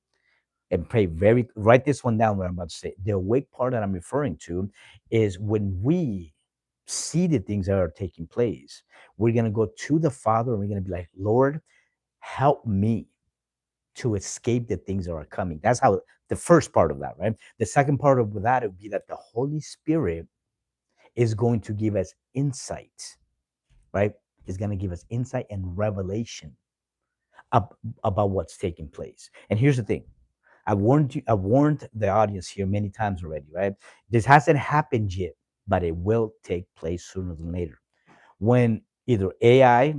and pray very write this one down what I'm about to say. The awake part that I'm referring to is when we see the things that are taking place, we're gonna go to the Father and we're gonna be like, Lord, help me to escape the things that are coming. That's how the first part of that, right? The second part of that would be that the Holy Spirit is going to give us insight, right? Is going to give us insight and revelation ab- about what's taking place. And here's the thing. I warned you, I warned the audience here many times already, right? This hasn't happened yet, but it will take place sooner than later when either AI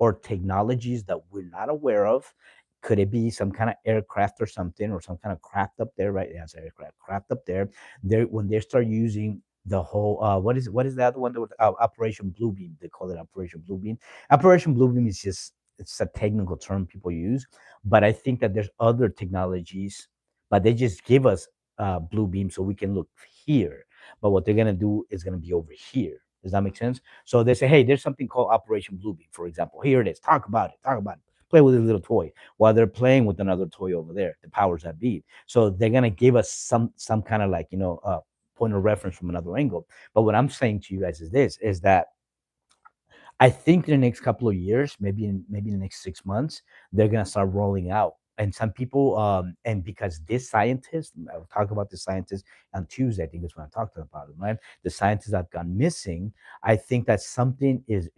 or technologies that we're not aware of, could it be some kind of aircraft or something, or some kind of craft up there, right? Yeah, it's aircraft craft up there. There, when they start using the whole, what is the other one that was Operation Bluebeam? They call it Operation Bluebeam. Operation Bluebeam is just it's a technical term people use, but I think that there's other technologies, but they just give us blue beam so we can look here. But what they're gonna do is gonna be over here. Does that make sense? So they say, hey, there's something called Operation Bluebeam, for example. Here it is. Talk about it. Talk about it. Play with this little toy while they're playing with another toy over there, the powers that be. So they're gonna give us some kind of like point of reference from another angle. But what I'm saying to you guys is this: is that I think in the next couple of years, maybe in the next 6 months, they're gonna start rolling out. And some people, and because this scientist, I'll talk about the scientist on Tuesday. I think that's when I talked about it, right? The scientists that gone missing. I think that something is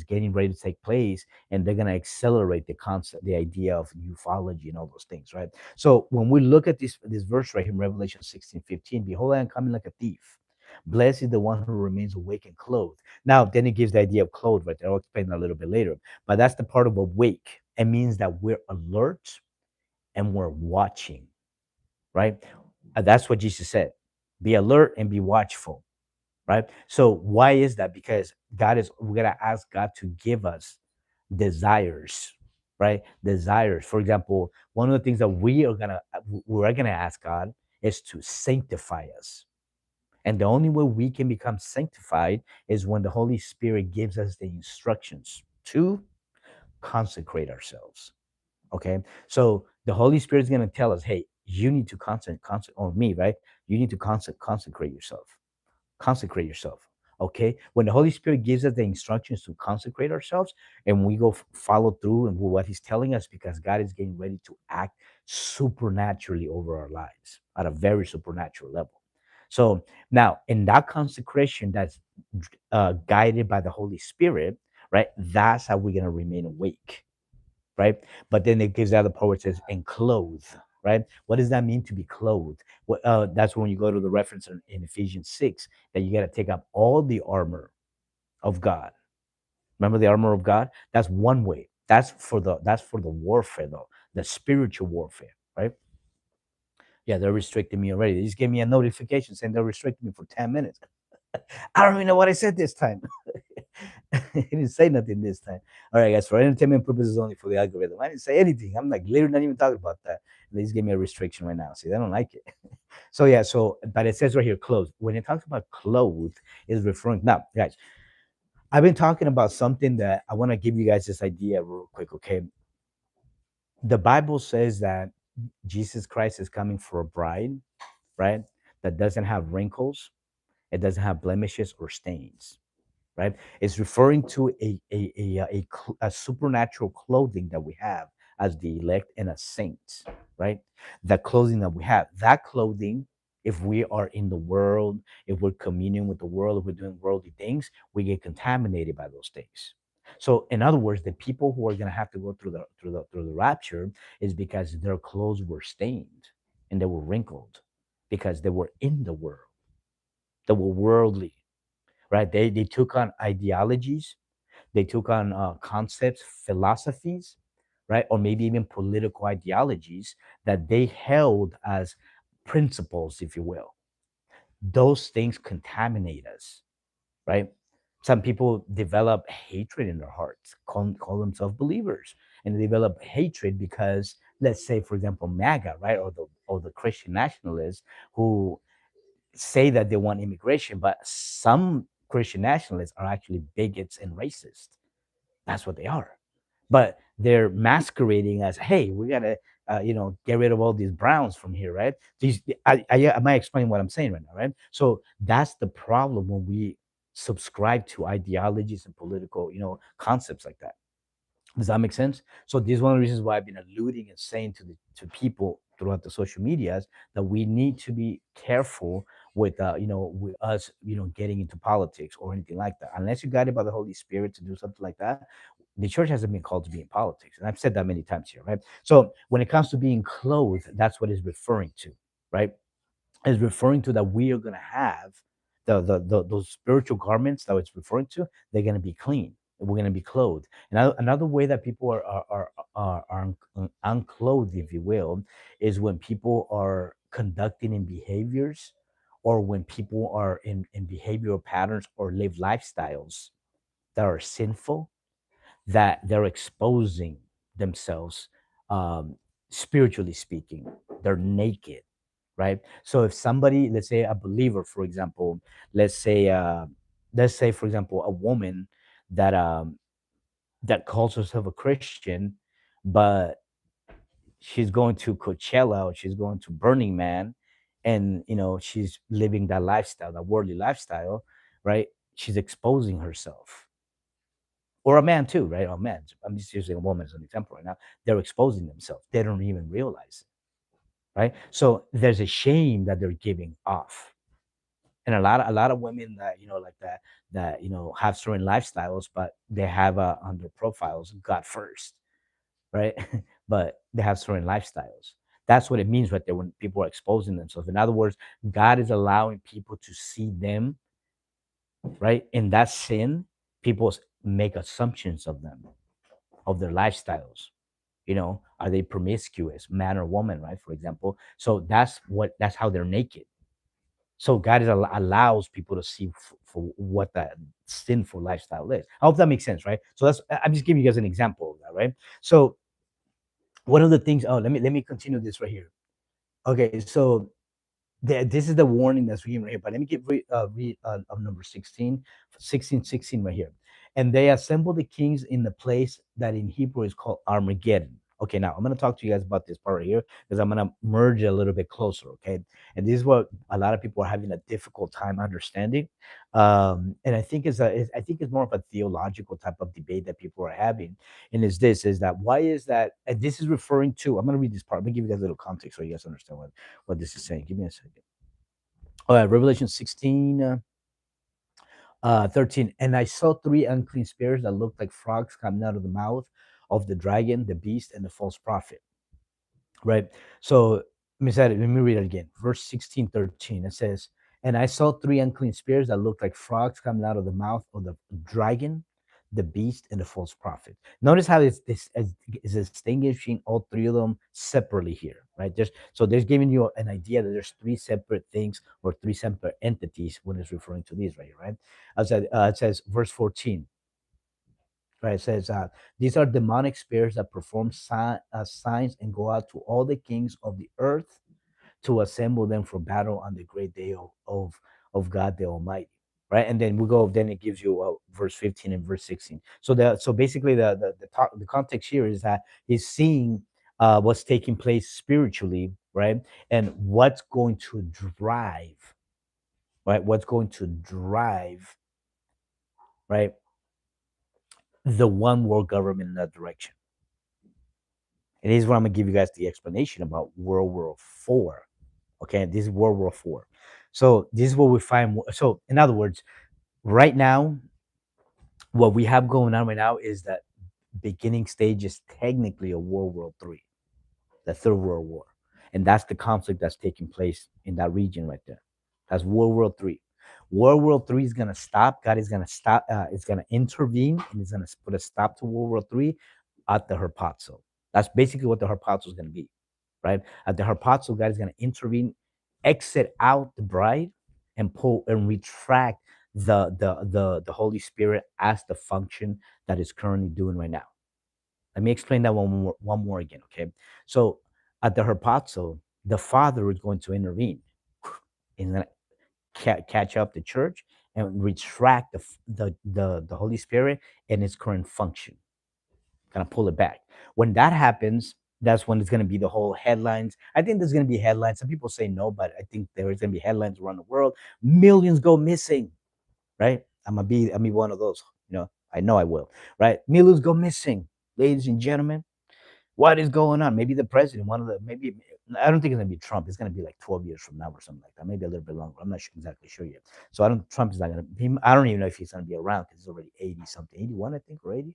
getting ready to take place, and they're gonna accelerate the concept, the idea of ufology and all those things, right? So when we look at this verse right here in Revelation 16:15, behold, I am coming like a thief. Blessed is the one who remains awake and clothed. Now, then it gives the idea of clothes, right there. I'll explain that a little bit later. But that's the part of awake. It means that we're alert and we're watching, right? That's what Jesus said. Be alert and be watchful, right? So why is that? Because we're gonna ask God to give us desires, right? Desires. For example, one of the things that we're gonna ask God is to sanctify us. And the only way we can become sanctified is when the Holy Spirit gives us the instructions to consecrate ourselves. Okay. So the Holy Spirit is going to tell us, hey, you need to or me, right? You need to consecrate yourself. Consecrate yourself. Okay. When the Holy Spirit gives us the instructions to consecrate ourselves and we go follow through and what He's telling us, because God is getting ready to act supernaturally over our lives at a very supernatural level. So now, in that consecration that's guided by the Holy Spirit, right? That's how we're going to remain awake, right? But then it gives the other part where it says, and clothe, right? What does that mean to be clothed? That's when you go to the reference in Ephesians 6 that you got to take up all the armor of God. Remember the armor of God? That's one way. That's for the warfare though, the spiritual warfare, right? Yeah, they're restricting me already. They just gave me a notification saying they're restricting me for 10 minutes. I don't even know what I said this time. He didn't say nothing this time. All right, guys, for entertainment purposes only for the algorithm. I didn't say anything. I'm like literally not even talking about that. They just gave me a restriction right now. See, they don't like it. So yeah, but it says right here, clothes. When it talks about clothes, is referring now, guys. I've been talking about something that I want to give you guys this idea real quick. Okay, the Bible says that Jesus Christ is coming for a bride, right? That doesn't have wrinkles, it doesn't have blemishes or stains, right? It's referring to a supernatural clothing that we have as the elect and as saints, right? The clothing that we have, that clothing, if we are in the world, if we're communing with the world, if we're doing worldly things, we get contaminated by those things. So, in other words, the people who are going to have to go through the rapture is because their clothes were stained and they were wrinkled because they were in the world, they were worldly, right? They took on ideologies, they took on concepts, philosophies, right? Or maybe even political ideologies that they held as principles, if you will. those things contaminate us, right? Some people develop hatred in their hearts, call themselves believers, and they develop hatred because, let's say, for example, MAGA, right, or the Christian nationalists who say that they want immigration, but some Christian nationalists are actually bigots and racist. That's what they are. But they're masquerading as, hey, we gotta, get rid of all these browns from here, right? These, I might explain what I'm saying right now, right? So that's the problem when we subscribe to ideologies and political, concepts like that. Does that make sense? So this is one of the reasons why I've been alluding and saying to people throughout the social medias that we need to be careful with with us getting into politics or anything like that. Unless you're guided by the Holy Spirit to do something like that, the church hasn't been called to be in politics, and I've said that many times here, right? So when it comes to being clothed, that's what it's referring to, right? Is referring to that we are going to have those spiritual garments that it's referring to. They're going to be clean. We're going to be clothed. And another way that people are unclothed, if you will, is when people are conducting in behaviors, or when people are in behavioral patterns or live lifestyles that are sinful, that they're exposing themselves, um, spiritually speaking. They're naked, right? So if somebody, let's say a believer, for example, let's say, for example, a woman that that calls herself a Christian, but she's going to Coachella or she's going to Burning Man, and she's living that lifestyle, that worldly lifestyle, right? She's exposing herself, or a man too, right? Or men. I'm just using a woman as an example right now. They're exposing themselves. They don't even realize it, right? So there's a shame that they're giving off, and a lot of women that like that have certain lifestyles, but they have on their profiles God first, right? But they have certain lifestyles. That's what it means right there when people are exposing themselves. In other words, God is allowing people to see them, right? In that sin, people make assumptions of them, of their lifestyles. Are they promiscuous, man or woman, right? For example. So that's how they're naked. So God allows people to see for what that sinful lifestyle is. I hope that makes sense, right? So I'm just giving you guys an example of that, right? So one of the things. Oh, let me continue this right here. Okay, so this is the warning that's reading right here. But let me read of number 16, 16, 16 right here. And they assembled the kings in the place that in Hebrew is called Armageddon. Okay, now I'm going to talk to you guys about this part right here because I'm going to merge it a little bit closer. Okay, and this is what a lot of people are having a difficult time understanding, and I think it's more of a theological type of debate that people are having. And is that why is that? And this is referring to. I'm going to read this part. Let me give you guys a little context so you guys understand what this is saying. Give me a second. All right, Revelation 16, 13. And I saw three unclean spirits that looked like frogs coming out of the mouth of the dragon, the beast, and the false prophet. Right. So let me read it again. Verse 16, 13. It says, and I saw three unclean spirits that looked like frogs coming out of the mouth of the dragon, the beast, and the false prophet. Notice how is distinguishing all three of them separately here, right? There's giving you an idea that there's three separate things or three separate entities when it's referring to these right here, right? It says verse 14. Right, it says, these are demonic spirits that perform signs and go out to all the kings of the earth to assemble them for battle on the great day of God the Almighty. Right, and then it gives you verse 15 and verse 16. So basically the context here is that he's seeing what's taking place spiritually, right, and drive, what's going to drive, right, the one world government in that direction. And this is what I'm gonna give you guys the explanation about World War IV. Okay, this is World War IV. So this is what we find. So in other words, right now, what we have going on right now is that beginning stage is technically a World War III, the Third World War, and that's the conflict that's taking place in that region right there. That's World War III. World War III is gonna stop. God is gonna stop. It's gonna intervene, and it's gonna put a stop to World War III at the Harpazo. That's basically what the Harpazo is gonna be, right? At the Harpazo, God is gonna intervene, exit out the bride, and pull and retract the Holy Spirit as the function that is currently doing right now. Let me explain that one more again, okay? So at the herpazo, the Father is going to intervene and then catch up the church and retract the Holy Spirit in its current function, kind of pull it back. When that happens, that's when it's going to be the whole headlines. I think there's going to be headlines. Some people say no, but I think there is going to be headlines around the world. Millions go missing, right? I'm gonna be one of those. I know I will, right? Millions go missing, ladies and gentlemen. What is going on? Maybe the president, one of the maybe I don't think it's gonna be Trump. It's gonna be like 12 years from now or something like that. Maybe a little bit longer. I'm not exactly sure yet. So I don't. Trump is not gonna. I don't even know if he's gonna be around because he's already 80 something, 81 I think or 80.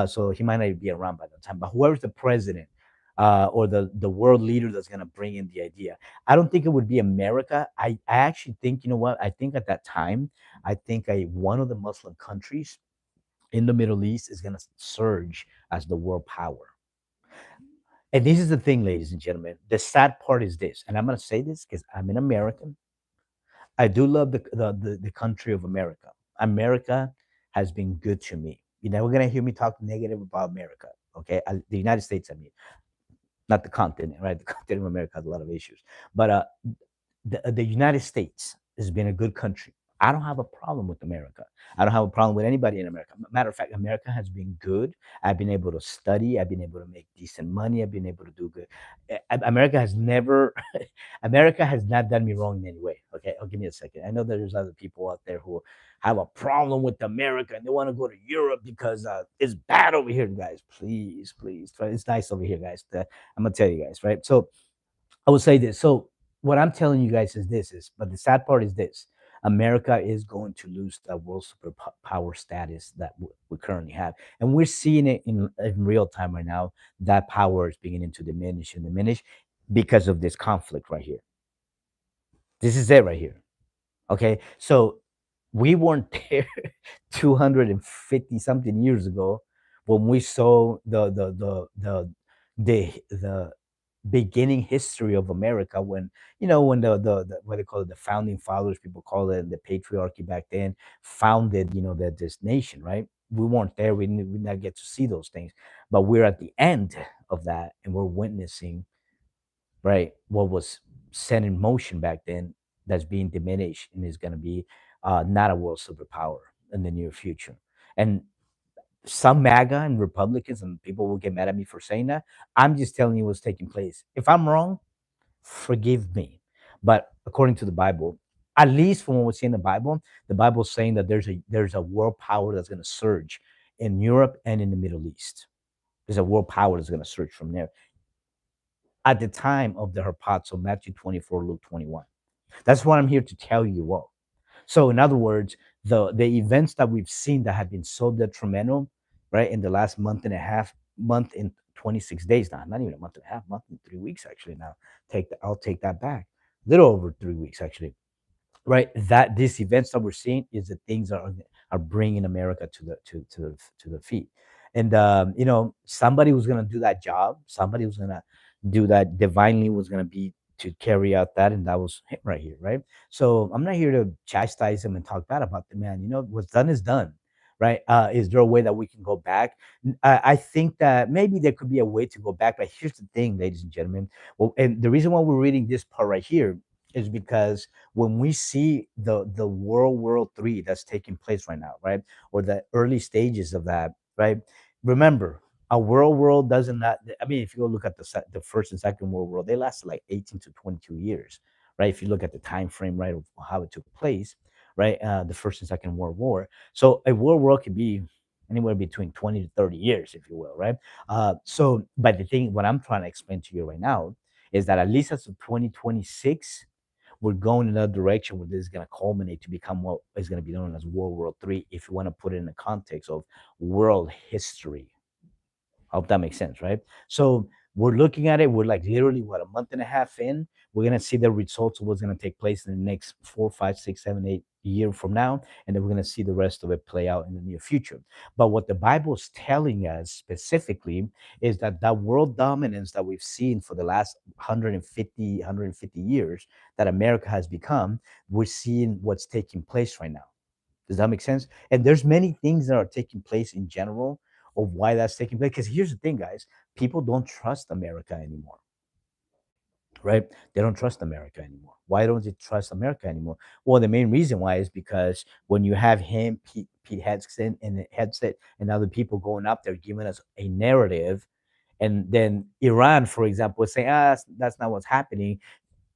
So he might not even be around by that time. But whoever's the president, or the world leader that's gonna bring in the idea, I don't think it would be America. I actually think, you know what? I think at that time, I think one of the Muslim countries in the Middle East is gonna surge as the world power. And this is the thing, ladies and gentlemen. The sad part is this, and I'm going to say this because I'm an American. I do love the country of America. America has been good to me. You're never going to hear me talk negative about America. Okay, the United States, I mean, not the continent, right? The continent of America has a lot of issues, but the United States has been a good country. I don't have a problem with America. I don't have a problem with anybody in America. Matter of fact, America has been good. I've been able to study. I've been able to make decent money. I've been able to do good. America has never, America has not done me wrong in any way. Okay, give me a second. I know that there's other people out there who have a problem with America and they want to go to Europe because it's bad over here, guys. Please, please, it's nice over here, guys. I'm gonna tell you guys, right? So I would say this. So what I'm telling you guys is this but the sad part is this. America is going to lose that world superpower status that we currently have. And we're seeing it in real time right now. That power is beginning to diminish and diminish because of this conflict right here. This is it right here. Okay. So we weren't there 250 something years ago when we saw the beginning history of America, when when the what they call it, the founding fathers, people call it the patriarchy back then, founded that this nation, right? We weren't there. We did not get to see those things, but we're at the end of that, and we're witnessing, right, what was set in motion back then that's being diminished and is going to be not a world superpower in the near future. And some MAGA and Republicans and people will get mad at me for saying that. I'm just telling you what's taking place. If I'm wrong, forgive me. But according to the Bible, at least from what we see in the Bible's saying that there's a world power that's going to surge in Europe and in the Middle East. There's a world power that's going to surge from there at the time of the herpazo, Matthew 24, Luke 21. That's what I'm here to tell you all. So, in other words, the events that we've seen that have been so detrimental, right, in the last month and a half, month and 26 days now, not even a month and a half, month and 3 weeks actually now. I'll take that back. A little over 3 weeks actually, right? That these events that we're seeing is the things that are bringing America to the feet. And somebody was gonna do that job. Somebody was gonna do that. Divinely was gonna be to carry out that, and that was him right here, right? So I'm not here to chastise him and talk bad about the man. What's done is done, right? Is there a way that we can go back? I think that maybe there could be a way to go back, but here's the thing, ladies and gentlemen. Well, and the reason why we're reading this part right here is because when we see the world 3 that's taking place right now, right, or the early stages of that, right, remember, a world doesn't not, I mean, if you go look at the first and second world war, they lasted like 18 to 22 years, right? If you look at the time frame, right, of how it took place, right, the first and second world war. So a world war could be anywhere between 20 to 30 years, if you will, right? So but the thing, what I'm trying to explain to you right now is that at least as of 2026, we're going in that direction where this is going to culminate to become what is going to be known as World War III, if you want to put it in the context of world history. I hope that makes sense, right? So we're looking at it. We're like literally what, a month and a half in. We're gonna see the results of what's gonna take place in the next 4, 5, 6, 7, 8 year from now, and then we're going to see the rest of it play out in the near future. But what the Bible is telling us specifically is that that world dominance that we've seen for the last 150 years that America has become, we're seeing what's taking place right now. Does that make sense? And there's many things that are taking place in general of why that's taking place. Because here's the thing, guys, people don't trust America anymore, right? They don't trust America anymore. Why don't they trust America anymore? Well, the main reason why is because when you have him, Pete Hegseth, and the headset, and other people going up there giving us a narrative, and then Iran, for example, is saying, that's not what's happening.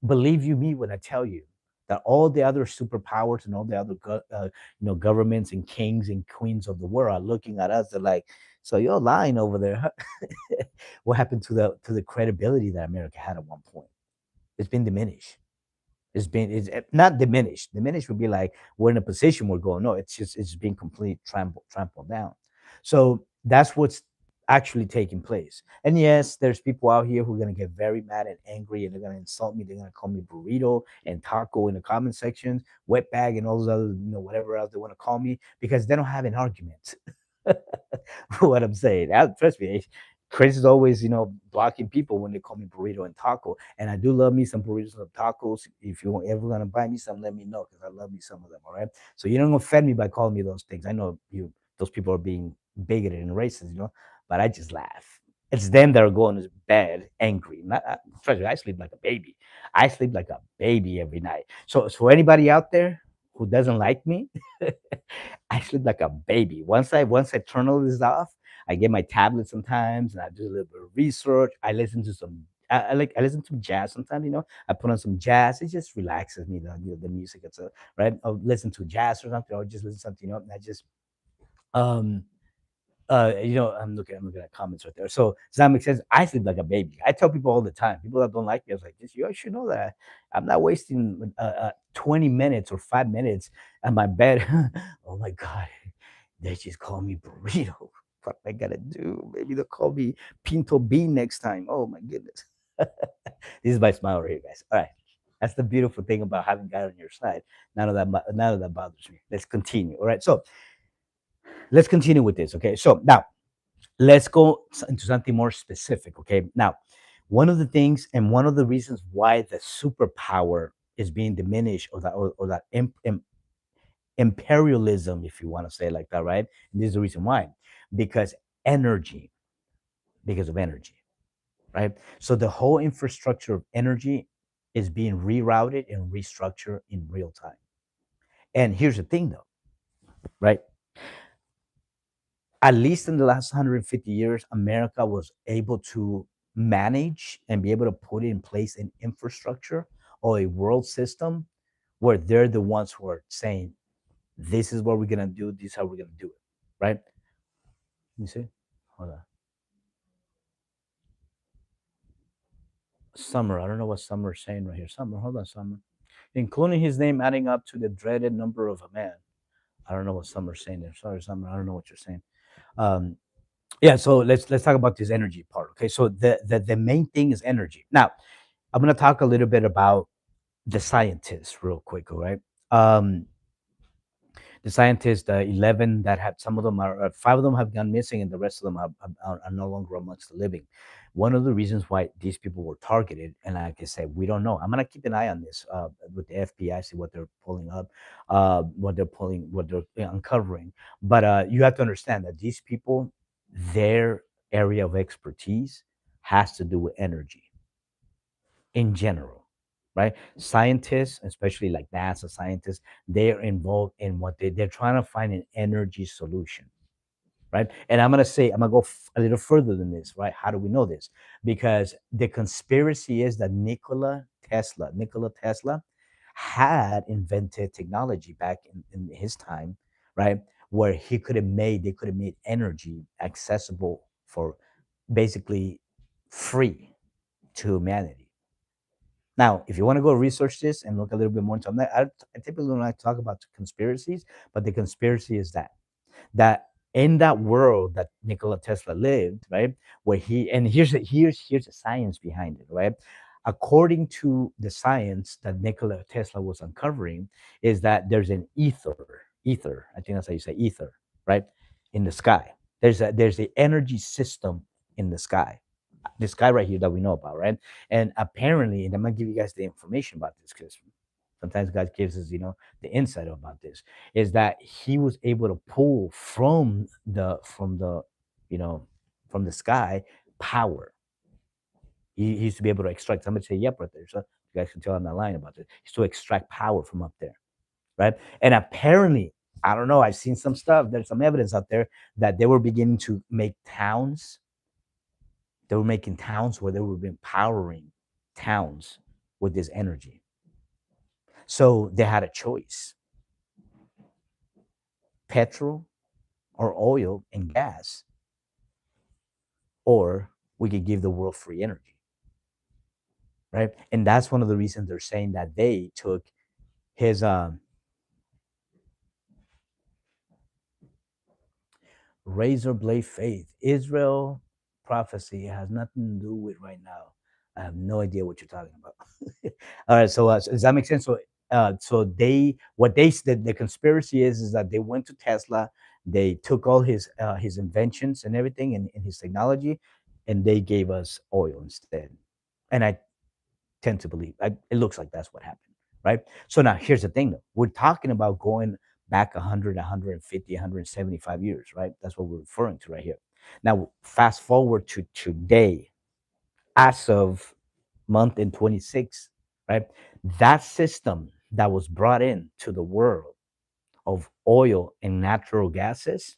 Believe you me when I tell you that all the other superpowers and all the other governments and kings and queens of the world are looking at us. They're like, so you're lying over there. Huh?" What happened to the credibility that America had at one point? It's been diminished. It's not diminished. Diminished would be like we're in a position we're going. No, it's been completely trampled down. So that's what's actually taking place. And yes, there's people out here who are gonna get very mad and angry, and they're gonna insult me. They're gonna call me burrito and taco in the comment sections, wetbag, and all those other whatever else they want to call me because they don't have an argument. What I'm saying. Trust me, Chris is always, blocking people when they call me burrito and taco. And I do love me some burritos and tacos. If you ever gonna buy me some, let me know because I love me some of them. All right. So you don't offend me by calling me those things. I know those people are being bigoted and racist, but I just laugh. It's them that are going to bed angry. Trust me, I sleep like a baby. I sleep like a baby every night. So for anybody out there who doesn't like me, I sleep like a baby. Once I turn all this off, I get my tablet sometimes and I do a little bit of research. I listen to some I listen to jazz sometimes, I put on some jazz. It just relaxes me, the music itself, right? I'll listen to jazz or something, or just listen to something, and I just um I'm looking at comments right there. So does that make sense? I sleep like a baby. I tell people all the time. People that don't like me, I was like, "This, you should know that I'm not wasting 20 minutes or 5 minutes at my bed." Oh my god, they just call me burrito. What I gotta do? Maybe they'll call me Pinto Bean next time. Oh my goodness. This is my smile right here, guys. All right. That's the beautiful thing about having God on your side. None of that bothers me. Let's continue. All right. So let's continue with this. Okay. So now let's go into something more specific. Okay. Now, one of the things and one of the reasons why the superpower is being diminished, or that imperialism, if you want to say it like that, right? And this is the reason why, because energy, because of energy, right? So the whole infrastructure of energy is being rerouted and restructured in real time. And here's the thing, though, right? At least in the last 150 years, America was able to manage and be able to put in place an infrastructure or a world system where they're the ones who are saying, this is what we're going to do, this is how we're going to do it, right? Let me see. Hold on. Summer. I don't know what Summer is saying right here. Summer, hold on, Summer. Including his name adding up to the dreaded number of a man. I don't know what Summer's saying there. Sorry, Summer. I don't know what you're saying. Um, yeah, so let's talk about this energy part. Okay, so the main thing is energy. Now, I'm gonna talk a little bit about the scientists real quick. All right. The scientists, the 11 that have, some of them are, five of them have gone missing, and the rest of them are no longer amongst the living. One of the reasons why these people were targeted, and like I said, we don't know. I'm gonna keep an eye on this with the FBI, see what they're pulling up, what they're uncovering. But you have to understand that these people, their area of expertise has to do with energy in general, right? Scientists, especially like NASA scientists, they're involved in they're trying to find an energy solution, right? And I'm gonna go a little further than this, right? How do we know this? Because the conspiracy is that Nikola Tesla had invented technology back in his time, right? Where they could have made energy accessible for basically free to humanity. Now, if you want to go research this and look a little bit more into that, I typically don't like to talk about conspiracies, but the conspiracy is that in that world that Nikola Tesla lived, right, where he and here's the science behind it, right? according to the science that Nikola Tesla was uncovering, is that there's an ether. I think that's how you say ether, right? In the sky, there's a energy system in the sky, this guy right here that we know about, right? And apparently, and I'm gonna give you guys the information about this because sometimes God gives us, the insight about this, is that he was able to pull from the, you know, from the sky power. He used to be able to extract. Somebody say, "Yep," right there. So you guys can tell I'm not lying about this. He used to extract power from up there, right? And apparently, I don't know. I've seen some stuff. There's some evidence out there that they were beginning to make towns. They were making towns where they were empowering towns with this energy. So they had a choice: petrol or oil and gas, or we could give the world free energy, right? And that's one of the reasons they're saying that they took his razor blade faith. Israel prophecy has nothing to do with right now. I have no idea what you're talking about. All right, so does that make sense? So they what they said the conspiracy is that they went to Tesla, they took all his inventions and everything and his technology, and they gave us oil instead. And I tend to believe it looks like that's what happened, right? So now here's the thing, though. We're talking about going back 100, 150, 175 years, right? That's what we're referring to right here. Now, fast forward to today, as of month in 26, right? That system that was brought in to the world of oil and natural gases,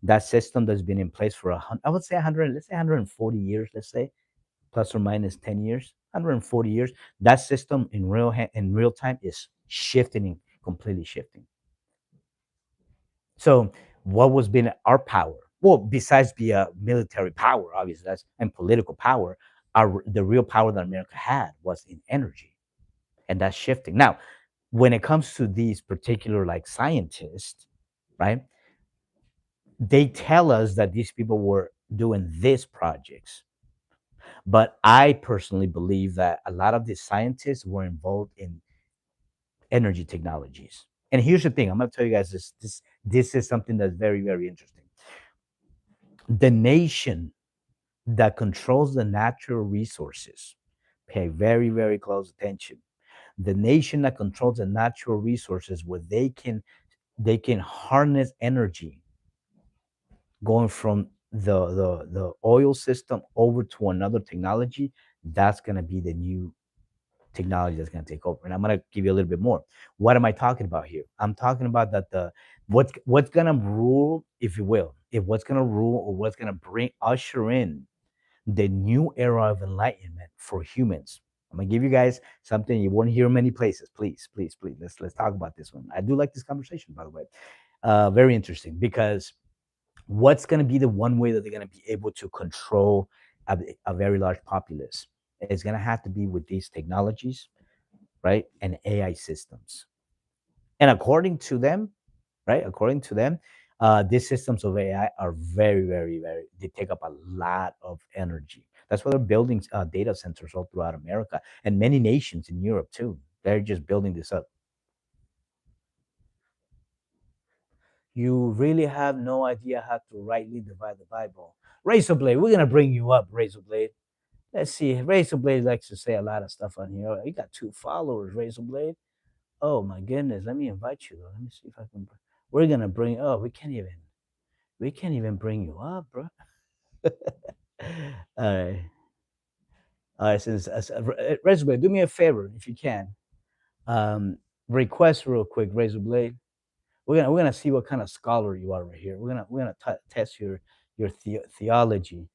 that system that's been in place for I would say 100, let's say 140 years, let's say plus or minus 10 years, 140 years, that system in real time is shifting and completely shifting. So what was been our power? Well, besides the military power, obviously, and political power, the real power that America had was in energy, and that's shifting. Now, when it comes to these particular like scientists, right? They tell us that these people were doing these projects. But I personally believe that a lot of these scientists were involved in energy technologies. And here's the thing: I'm going to tell you guys this is something that's very, very interesting. The nation that controls the natural resources, pay very, very close attention. The nation that controls the natural resources, where they can harness energy going from the oil system over to another technology, that's going to be the new technology that's going to take over. And I'm going to give you a little bit more. What am I talking about here? I'm talking about that what's going to rule, if you will, if what's going to rule or what's going to bring usher in the new era of enlightenment for humans. I'm gonna give you guys something you won't hear many places. Please, please, please. Let's talk about this one. I do like this conversation, by the way. Very interesting, because what's going to be the one way that they're going to be able to control a very large populace? It's going to have to be with these technologies, right? And AI systems. And according to them, right? According to them, these systems of AI are very, very, very, they take up a lot of energy. That's why they're building data centers all throughout America and many nations in Europe too. They're just building this up. You really have no idea how to rightly divide the Bible. Razorblade, we're gonna bring you up, Razorblade. Let's see. Razorblade likes to say a lot of stuff on here. You got 2 followers, Razorblade. Oh my goodness. Let me invite you though. Let me see if I can. We're gonna bring. Oh, we can't even bring you up, bro. All right. All right. Since Razorblade, do me a favor if you can. Um, request real quick, Razorblade. We're gonna see what kind of scholar you are right here. We're gonna test your theology.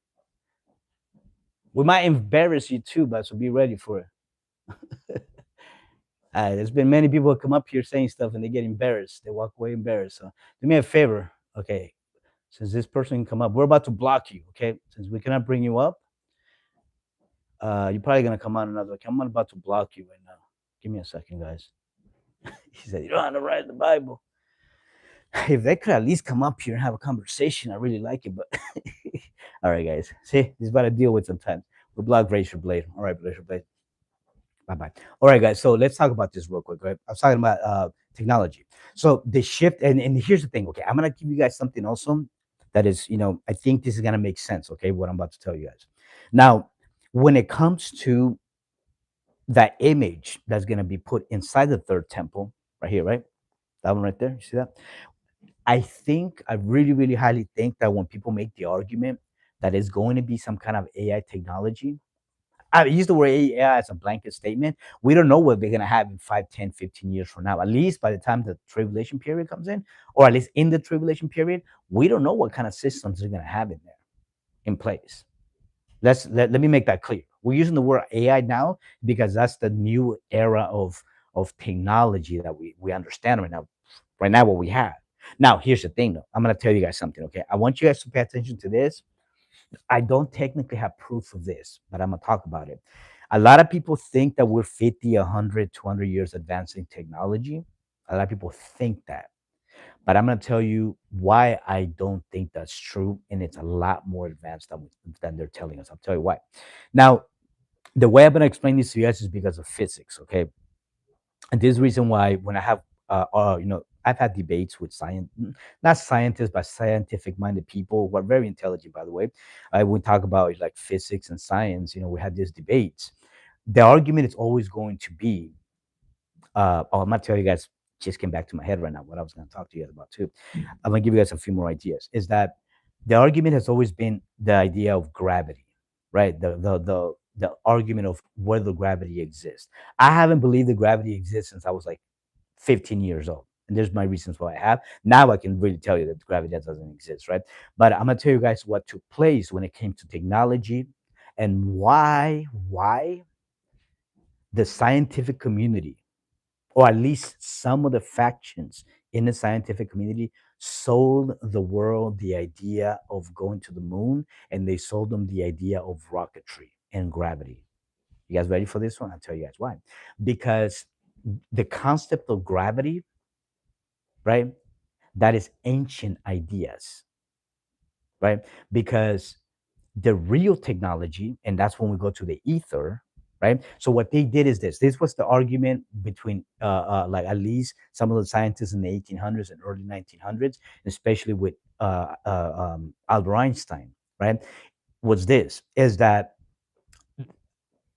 We might embarrass you too, but so be ready for it. There's been many people who come up here saying stuff and they get embarrassed. They walk away embarrassed. So do me a favor, okay? Since this person can come up, we're about to block you, okay? Since we cannot bring you up, you're probably gonna come on another. Okay, I'm about to block you right now. Give me a second, guys. He said you don't have to write the Bible. If they could at least come up here and have a conversation, I really like it. But all right, guys. See, this is about to deal with sometimes. We block Razor Blade. All right, Razor Blade. Bye bye. All right, guys. So let's talk about this real quick. Right? I was talking about technology. So the shift, and here's the thing. Okay, I'm gonna give you guys something also that is, I think this is gonna make sense. Okay, what I'm about to tell you guys. Now, when it comes to that image that's gonna be put inside the third temple, right here, right? That one right there. You see that? I really, really highly think that when people make the argument that it's going to be some kind of AI technology, I use the word AI as a blanket statement. We don't know what they're going to have in 5, 10, 15 years from now. At least by the time the tribulation period comes in, or at least in the tribulation period, we don't know what kind of systems they're going to have in there, in place. Let me make that clear. We're using the word AI now because that's the new era of technology that we understand right now. Right now, what we have. Now, here's the thing, though. I'm going to tell you guys something, okay? I want you guys to pay attention to this. I don't technically have proof of this, but I'm going to talk about it. A lot of people think that we're 50, 100, 200 years advancing technology. A lot of people think that. But I'm going to tell you why I don't think that's true. And it's a lot more advanced than they're telling us. I'll tell you why. Now, the way I'm going to explain this to you guys is because of physics, okay? And this is the reason why when I have, I've had debates with not scientists, but scientific-minded people who are very intelligent, by the way. We talk about like physics and science. We had these debates. The argument is always going to be, I'm not telling you guys. Just came back to my head right now. What I was going to talk to you guys about too. I'm going to give you guys a few more ideas. Is that the argument has always been the idea of gravity, right? The argument of whether gravity exists. I haven't believed that gravity exists since I was like 15 years old. And there's my reasons why I have. Now I can really tell you that gravity doesn't exist, right? But I'm gonna tell you guys what took place when it came to technology and why the scientific community, or at least some of the factions in the scientific community, sold the world the idea of going to the moon, and they sold them the idea of rocketry and gravity. You guys ready for this one? I'll tell you guys why. Because the concept of gravity, right? That is ancient ideas, right? Because the real technology, and that's when we go to the ether, right? So what they did is this. This was the argument between, like at least some of the scientists in the 1800s and early 1900s, especially with Albert Einstein, right? Was this is that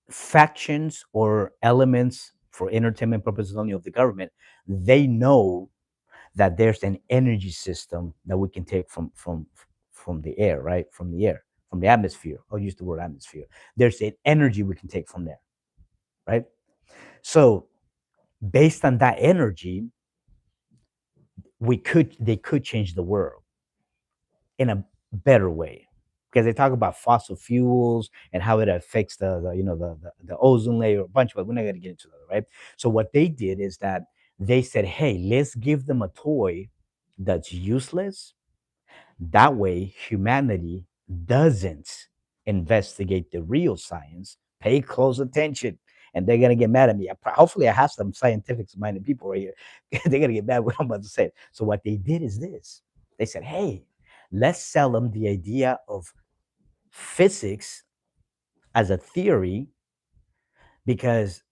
factions or elements for entertainment purposes only of the government, they know that there's an energy system that we can take from the air, right? From the air, from the atmosphere. I'll use the word atmosphere. There's an energy we can take from there, right? So based on that energy, they could change the world in a better way. Because they talk about fossil fuels and how it affects the ozone layer, a bunch of it. We're not going to get into that, right? So what they did is that they said, hey, let's give them a toy that's useless. That way, humanity doesn't investigate the real science, pay close attention, and they're gonna get mad at me. Hopefully, I have some scientific-minded people right here. They're gonna get mad at what I'm about to say. So what they did is this: they said, "Hey, let's sell them the idea of physics as a theory, because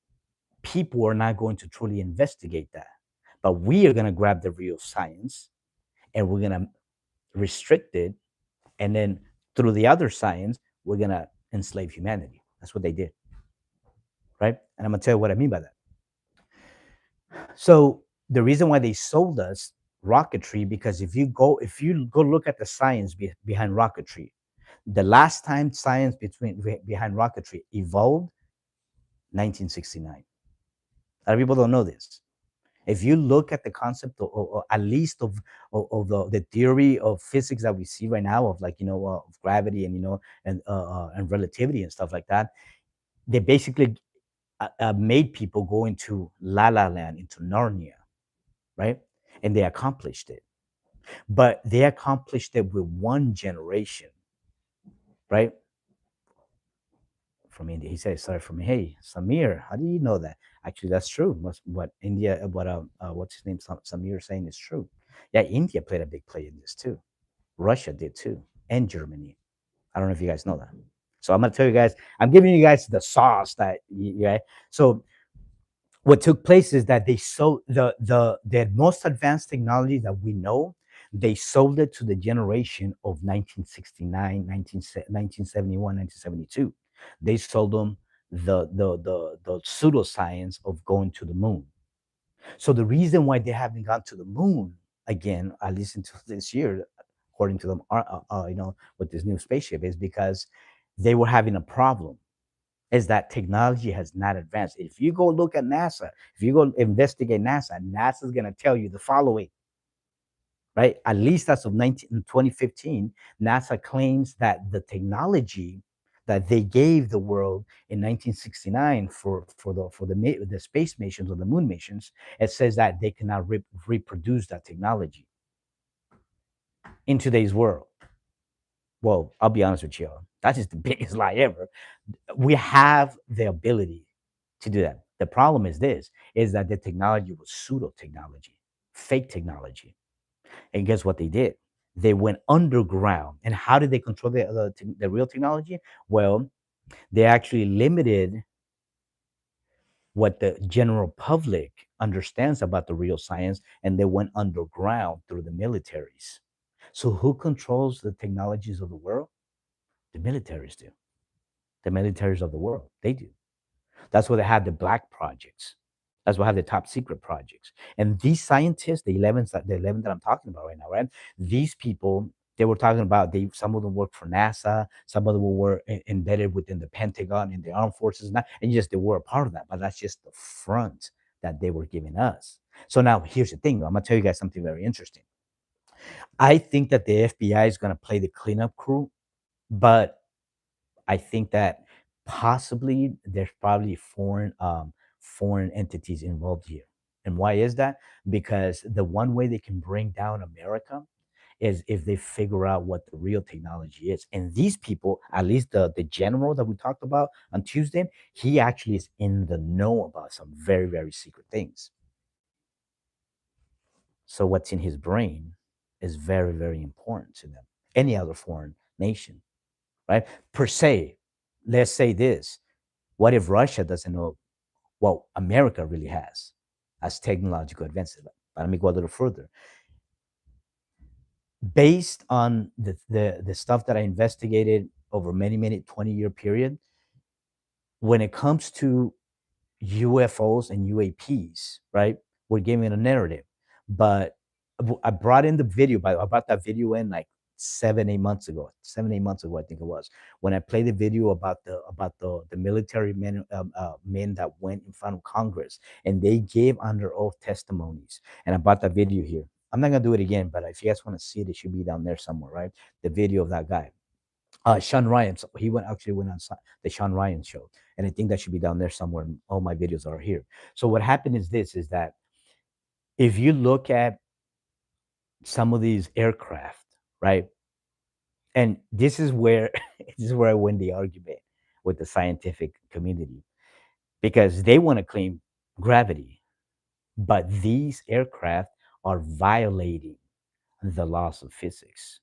people are not going to truly investigate that, but we are gonna grab the real science and we're gonna restrict it, and then through the other science, we're gonna enslave humanity." That's what they did, right? And I'm gonna tell you what I mean by that. So the reason why they sold us rocketry, because if you go look at the science behind rocketry, the last time science behind rocketry evolved, 1969. A lot of people don't know this. If you look at the concept or at least of the theory of physics that we see right now, of like of gravity and and relativity and stuff like that, they basically made people go into La La Land, into Narnia, right? And they accomplished it, but they accomplished it with one generation, right? From India. He said, sorry, from me. Hey, Samir, how do you know that? Actually, that's true. What India, what's his name, Samir saying is true. Yeah, India played a big play in this too. Russia did too, and Germany. I don't know if you guys know that. So I'm gonna tell you guys. I'm giving you guys the sauce that. Yeah. So What took place is that they sold the most advanced technology that we know. They sold it to the generation of 1969, 1971, 1972. They sold them the pseudoscience of going to the moon. So the reason why they haven't gone to the moon again, at least until this year, according to them, with this new spaceship, is because they were having a problem. Is that technology has not advanced. If you go look at NASA, if you go investigate NASA, NASA is going to tell you the following, right? At least as of 2015, NASA claims that the technology that they gave the world in 1969 for the space missions or the moon missions, it says that they cannot reproduce that technology in today's world. Well, I'll be honest with you, that is the biggest lie ever. We have the ability to do that. The problem is this: is that the technology was pseudo technology, fake technology. And guess what they did? They went underground. And how did they control the real technology? Well, they actually limited what the general public understands about the real science, and they went underground through the militaries. So who controls the technologies of the world? The militaries do. The militaries of the world, they do. That's why they have the black projects. That's why I have the top secret projects. And these scientists, the 11 that I'm talking about right now, right? These people, they were talking about, some of them work for NASA, some of them were embedded within the Pentagon and the armed forces, and yes, they were a part of that, but that's just the front that they were giving us. So now here's the thing, though. I'm gonna tell you guys something very interesting. I think that the FBI is gonna play the cleanup crew, but I think that possibly there's probably foreign entities involved here. And why is that? Because the one way they can bring down America is if they figure out what the real technology is. And these people, at least the general that we talked about on Tuesday, he actually is in the know about some very, very secret things. So what's in his brain is very, very important to them. Any other foreign nation, right? Per se, let's say this: what if Russia doesn't know what America really has as technological advances? But let me go a little further. Based on the stuff that I investigated over many 20-year period, when it comes to UFOs and UAPs, right? We're giving a narrative, but I brought in the video. I brought that video in like 7, 8 months ago. 7, 8 months ago, I think it was, when I played the video about the military men that went in front of Congress and they gave under oath testimonies. And I brought that video here. I'm not gonna do it again, but if you guys want to see it, it should be down there somewhere, right? The video of that guy. Sean Ryan. So he went on the Sean Ryan show, and I think that should be down there somewhere. All my videos are here. So what happened is this: is that if you look at some of these aircraft, right, and this is where this is where I win the argument with the scientific community, because they want to claim gravity, but these aircraft are violating the laws of physics.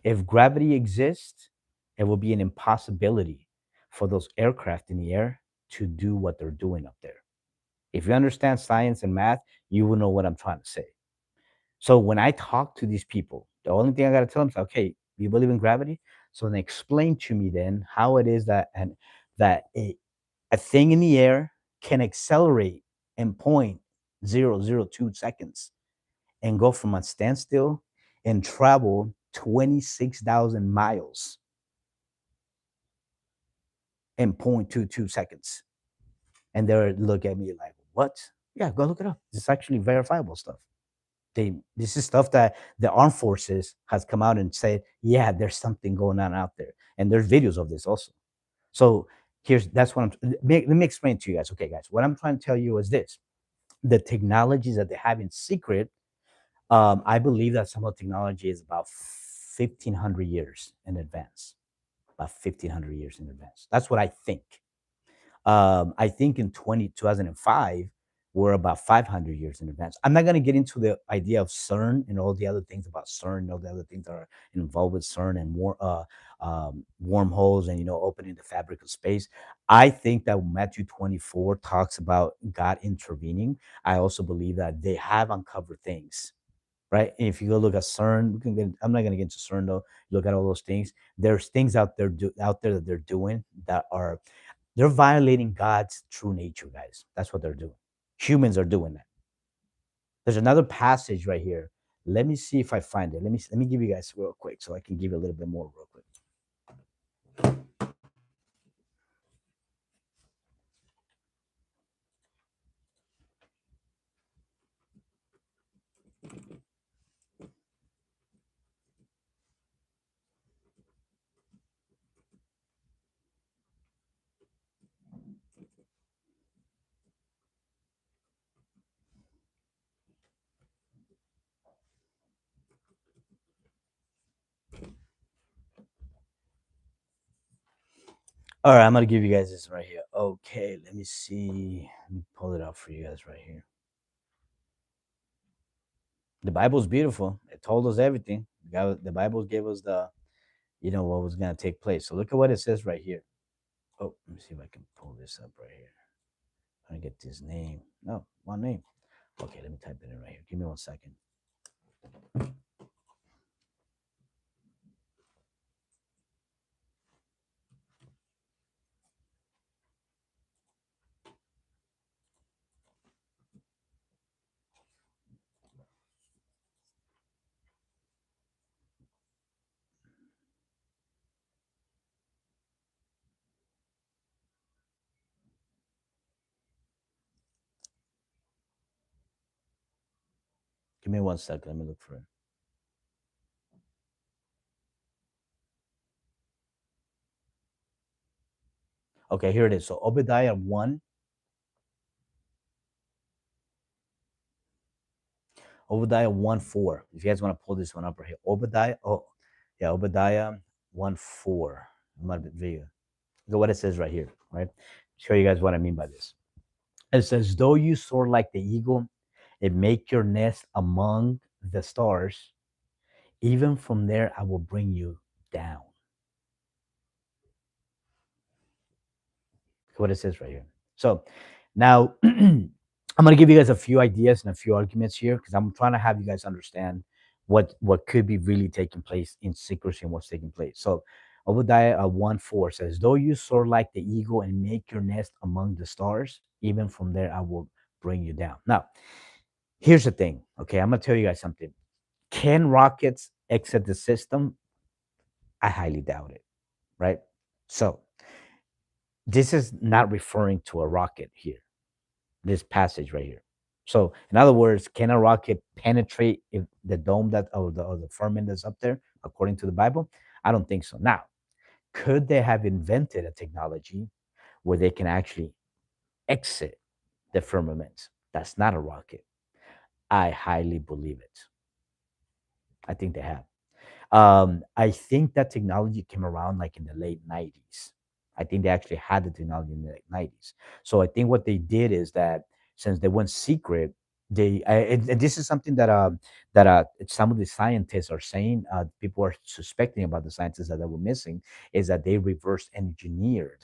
If gravity exists, it will be an impossibility for those aircraft in the air to do what they're doing up there. If you understand science and math, you will know what I'm trying to say. So when I talk to these people, the only thing I got to tell them is, okay, you believe in gravity? So then explain to me then how it is that a thing in the air can accelerate in 0.002 seconds and go from a standstill and travel 26,000 miles in 0.22 seconds. And they look at me like, what? Yeah, go look it up. It's actually verifiable stuff. This is stuff that the armed forces has come out and said, yeah, there's something going on out there. And there's videos of this also. So that's what let me explain to you guys. Okay, guys, what I'm trying to tell you is this: the technologies that they have in secret, I believe that some of the technology is about 1,500 years in advance. About 1,500 years in advance. That's what I think. I think in 2005, we're about 500 years in advance. I'm not going to get into the idea of CERN and all the other things about CERN and all the other things that are involved with CERN and more wormholes and opening the fabric of space. I think that Matthew 24 talks about God intervening. I also believe that they have uncovered things, right? If you go look at CERN, we can get. I'm not going to get into CERN though. Look at all those things. There's things out there that they're doing that are they're violating God's true nature, guys. That's what they're doing. Humans are doing that. There's another passage right here. Let me see if I find it. Let me give you guys real quick so I can give you a little bit more real quick. All right, I'm gonna give you guys this right here. Okay, let me see. Let me pull it up for you guys right here. The Bible's beautiful. It told us everything. The Bible gave us what was gonna take place. So look at what it says right here. Oh, let me see if I can pull this up right here. I'm gonna get this name. No, one name. Okay, let me type it in right here. Give me 1 second. Give me 1 second. Let me look for it. Okay, here it is. So Obadiah 1:4. If you guys want to pull this one up right here. Obadiah, oh yeah, Obadiah 1:4. I'm not video. Look at what it says right here, right? Show you guys what I mean by this. It says, though you soar like the eagle and make your nest among the stars, even from there I will bring you down. What it says right here. So now I'm gonna give you guys a few ideas and a few arguments here because I'm trying to have you guys understand what could be really taking place in secrecy and what's taking place. So Obadiah 1:4 says, though you soar like the eagle and make your nest among the stars, even from there I will bring you down. Now, here's the thing. Okay, I'm gonna tell you guys something. Can rockets exit the system? I highly doubt it, right? So this is not referring to a rocket here, this passage right here. So, in other words, can a rocket penetrate if the dome that or the firmament that's up there, according to the Bible? I don't think so. Now, could they have invented a technology where they can actually exit the firmament? That's not a rocket. I highly believe it. I think they have. I think that technology came around like in the late 90s. I think they actually had the technology in the late 90s. So I think what they did is that since they went secret, and this is something that some of the scientists are saying. People are suspecting about the scientists that were missing is that they reverse engineered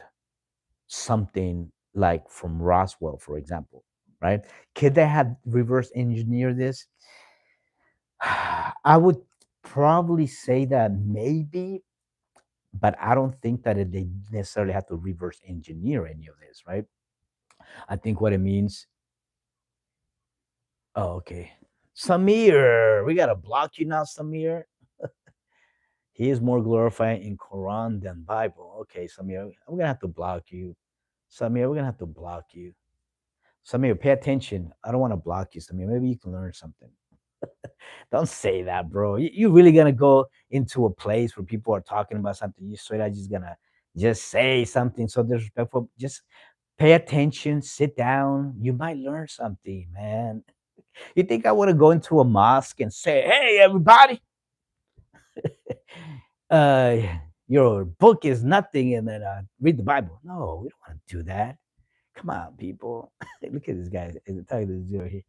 something like from Roswell, for example, right? Could they have reverse engineered this? I would probably say that maybe, but I don't think that they necessarily have to reverse engineer any of this, right? I think what it means. Oh, okay. Samir, we gotta block you now, Samir. He is more glorified in Quran than Bible. Okay, Samir, I'm gonna have to block you. Samir, we're gonna have to block you. Samir, pay attention. I don't want to block you, Samir. Maybe you can learn something. Don't say that, bro. You really gonna go into a place where people are talking about something? You straight out just gonna just say something so disrespectful? Just pay attention, sit down. You might learn something, man. You think I want to go into a mosque and say, "Hey, everybody, uh, your book is nothing," and then read the Bible? No, we don't want to do that Come on, people. Look at this guy. Talking to this dude here.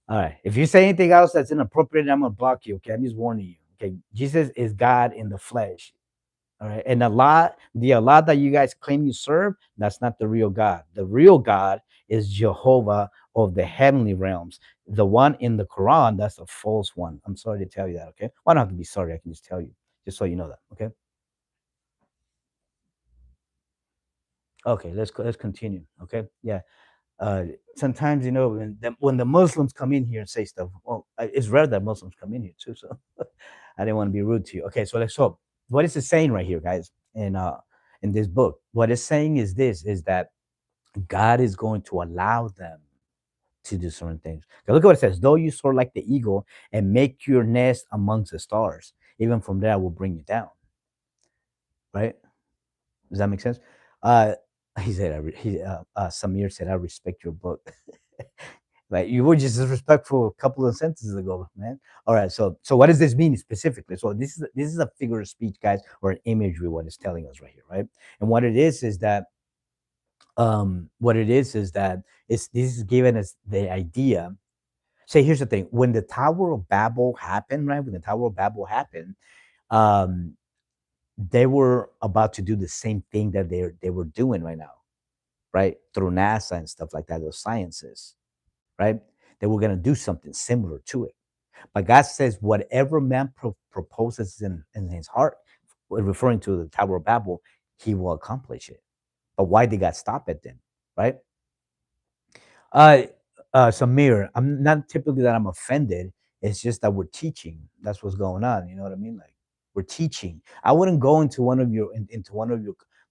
All right. If you say anything else that's inappropriate, I'm gonna block you. Okay. I'm just warning you. Okay. Jesus is God in the flesh. All right. And Allah, the Allah that you guys claim you serve, that's not the real God. The real God is Jehovah of the heavenly realms. The one in the Quran, that's a false one. I'm sorry to tell you that. Okay. Well, I don't have to be sorry. I can just tell you, just so you know that. Okay. Okay. Let's continue. Okay. Yeah. uh, Sometimes when the Muslims come in here and say stuff. Well, it's rare that Muslims come in here too. So I didn't want to be rude to you. Okay, so what is it saying right here, guys? In this book, what it's saying is this: is that God is going to allow them to do certain things. 'Cause look at what it says: though you soar like the eagle and make your nest amongst the stars, even from there I will bring you down. Right? Does that make sense? Uh, he said, Samir said, I respect your book. Like you were just disrespectful a couple of sentences ago, man. All right, so what does this mean specifically? So this is a figure of speech, guys, or an imagery. What it's telling us right here, right? And what it is is that this is giving us the idea. Say, here's the thing: when the Tower of Babel happened, right? When the Tower of Babel happened, um, they were about to do the same thing that they were doing right now, right? Through NASA and stuff like that, those sciences, right? They were going to do something similar to it. But God says, whatever man proposes in his heart, referring to the Tower of Babel, he will accomplish it. But why did God stop it then? Right? Uh, Samir, I'm not typically that I'm offended. It's just that we're teaching. That's what's going on. You know what I mean? Like we're teaching. I wouldn't go into one of your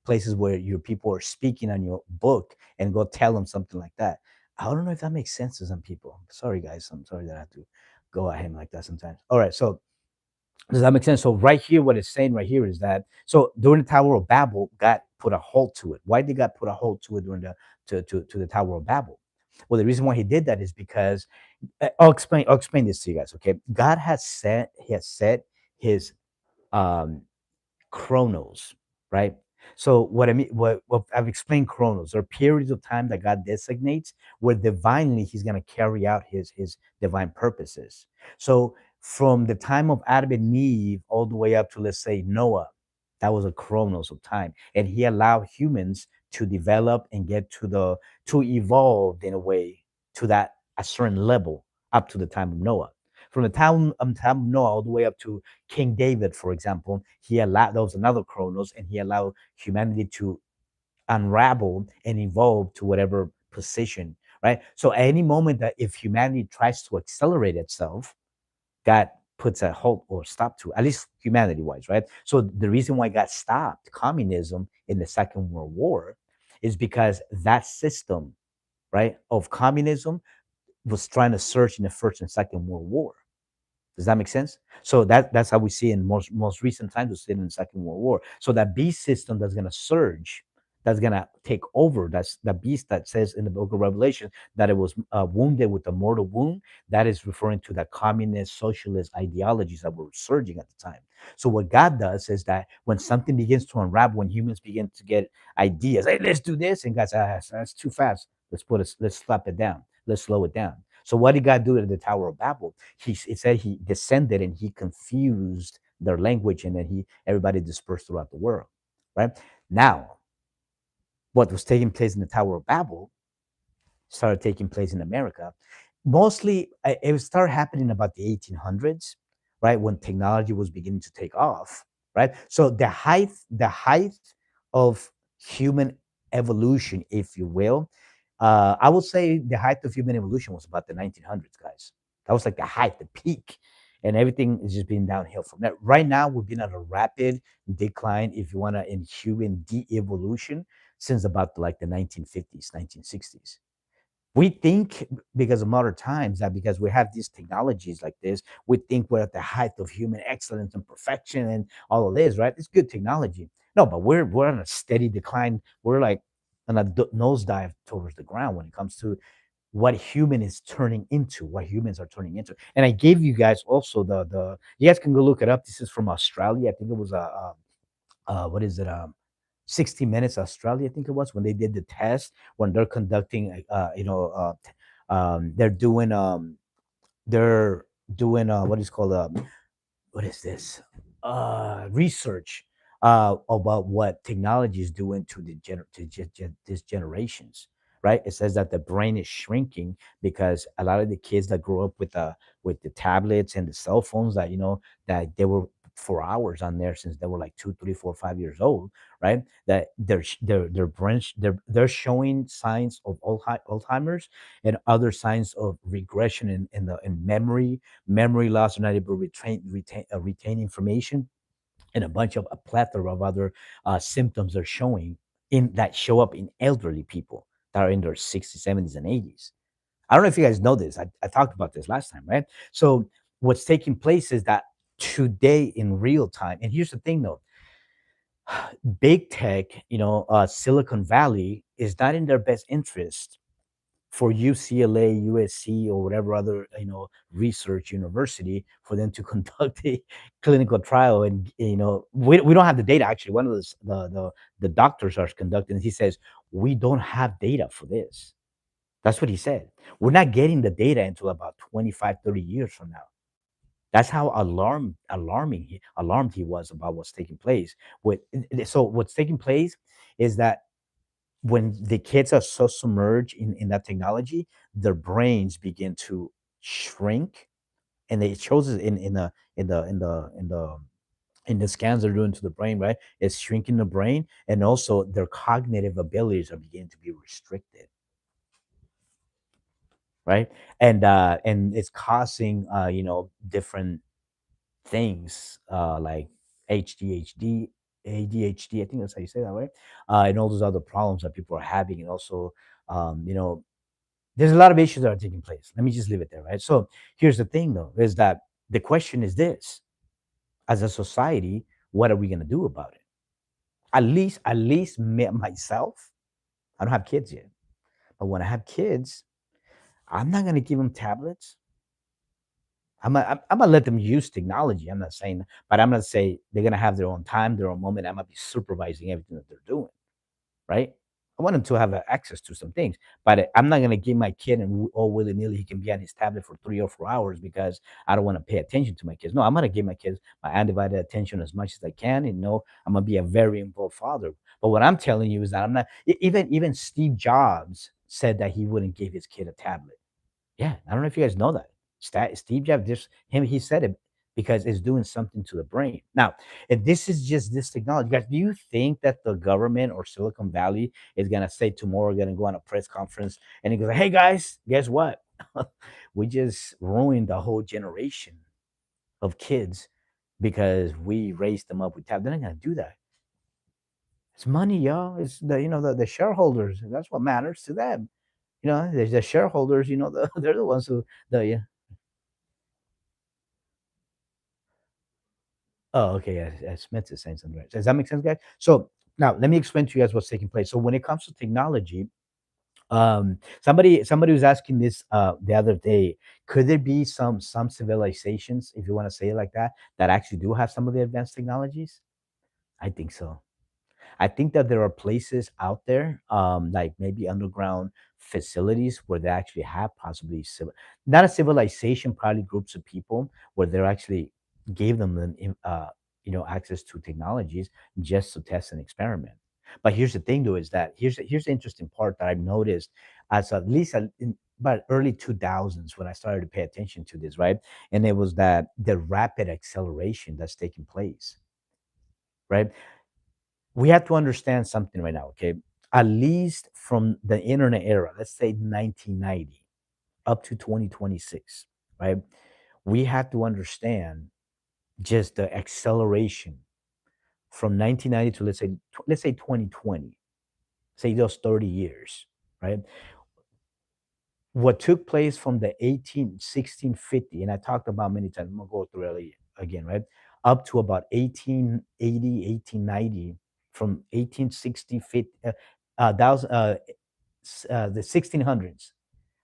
places where your people are speaking on your book and go tell them something like that. I don't know if that makes sense to some people. Sorry, guys. I'm sorry that I have to go at him like that sometimes. All right. So does that make sense? So right here, what it's saying right here is that so during the Tower of Babel, God put a halt to it. Why did God put a halt to it during to the Tower of Babel? Well, the reason why He did that is because I'll explain this to you guys. Okay, God has set His um chronos, right? So what I mean, what I've explained chronos are periods of time that God designates where divinely He's going to carry out His divine purposes. So from the time of Adam and Eve all the way up to, let's say, Noah, that was a chronos of time, and He allowed humans to develop and get to evolve in a way to that a certain level up to the time of Noah. From the time of Noah all the way up to King David, for example, he allowed that was another chronos, and he allowed humanity to unravel and evolve to whatever position, right? So at any moment that if humanity tries to accelerate itself, God puts a halt or stop to, at least humanity wise, right? So the reason why God stopped communism in the Second World War is because that system, right, of communism was trying to surge in the First and Second World War. Does that make sense? So that's how we see in most recent times. We see it in the Second World War. So that beast system that's gonna surge, that's gonna take over. That's the beast that says in the Book of Revelation that it was wounded with a mortal wound. That is referring to the communist socialist ideologies that were surging at the time. So what God does is that when something begins to unravel, when humans begin to get ideas, hey, let's do this, and God says, that's too fast. Let's slap it down. Let's slow it down. So what did God do at the Tower of Babel? It said He descended and He confused their language, and then everybody dispersed throughout the world. Right now, what was taking place in the Tower of Babel started taking place in America. Mostly, it started happening about the 1800s, right, when technology was beginning to take off, right. So the height of human evolution, if you will, I would say the height of human evolution was about the 1900s, guys. That was like the height, the peak, and everything is just been downhill from there. Right now, we've been at a rapid decline, if you want to, in human de-evolution since about like the 1950s, 1960s. We think because of modern times that because we have these technologies like this, we think we're at the height of human excellence and perfection and all of this, right? It's good technology. No, but we're on a steady decline. We're like on a nosedive towards the ground when it comes to what human is turning into, what humans are turning into. And I gave you guys also the you guys can go look it up. This is from Australia. I think it was what is it? 60 Minutes Australia, I think it was, when they did the test, when they're conducting, they're doing, what is called, what is this, research about what technology is doing to these generations, right? It says that the brain is shrinking because a lot of the kids that grow up with the tablets and the cell phones, that that they were for hours on there since they were like 2, 3, 4, 5 years old, right? That their brains, they're showing signs of Alzheimer's and other signs of regression in memory loss, are not able to retain information, and a bunch of a plethora of other symptoms are showing in that show up in elderly people that are in their 60s, 70s, and 80s. I don't know if you guys know this. I talked about this last time, right? So what's taking place is that today in real time, and here's the thing though, big tech, Silicon Valley is not in their best interest for UCLA, USC, or whatever other research university for them to conduct a clinical trial. And we don't have the data. Actually, one of the doctors are conducting. He says we don't have data for this. That's what he said. We're not getting the data until about 25, 30 years from now. That's how alarmed he was about what's taking place. So what's taking place is that when the kids are so submerged in that technology, their brains begin to shrink, and it shows it in the scans they're doing to the brain, right? It's shrinking the brain, and also their cognitive abilities are beginning to be restricted, right? And it's causing different things like HDHD, ADHD. I think that's how you say that, right? And all those other problems that people are having, and also there's a lot of issues that are taking place. Let me just leave it there, right? So here's the thing, though, is that the question is this: as a society, what are we going to do about it? At least myself, I don't have kids yet, but when I have kids, I'm not going to give them tablets. I'm gonna let them use technology. I'm not saying, but I'm gonna say they're gonna have their own time, their own moment. I'm gonna be supervising everything that they're doing, right? I want them to have access to some things, but I'm not gonna give my kid and all willy nilly he can be on his tablet for 3 or 4 hours because I don't want to pay attention to my kids. No, I'm gonna give my kids my undivided attention as much as I can, and I'm gonna be a very involved father. But what I'm telling you is that I'm not. Even Steve Jobs said that he wouldn't give his kid a tablet. Yeah, I don't know if you guys know that. Steve Jobs, just him, he said it because it's doing something to the brain. Now, if this is just this technology, guys, do you think that the government or Silicon Valley is gonna say tomorrow, gonna go on a press conference and he goes, "Hey guys, guess what? We just ruined the whole generation of kids because we raised them up with tab." They're not gonna do that. It's money, y'all. It's the shareholders. That's what matters to them. There's the shareholders. They're the ones who the yeah. Oh, okay. Yeah, yeah, Smith is saying something right. Does that make sense, guys? So now let me explain to you guys what's taking place. So when it comes to technology, somebody was asking this the other day. Could there be some civilizations, if you want to say it like that actually do have some of the advanced technologies? I think so. I think that there are places out there, like maybe underground facilities where they actually have possibly not a civilization, probably groups of people where they're actually gave them access to technologies just to test and experiment. But here's the thing, though, is that here's the interesting part that I've noticed as at least in about early 2000s when I started to pay attention to this, right? And it was that the rapid acceleration that's taking place, right? We have to understand something right now, okay? At least from the internet era, let's say 1990 up to 2026, right? We have to understand just the acceleration from 1990 to let's say 2020, say those 30 years, right? What took place from the 1650, and I talked about many times, I'm gonna go through it again, right? Up to about 1880, 1890, from 1860, the 1600s,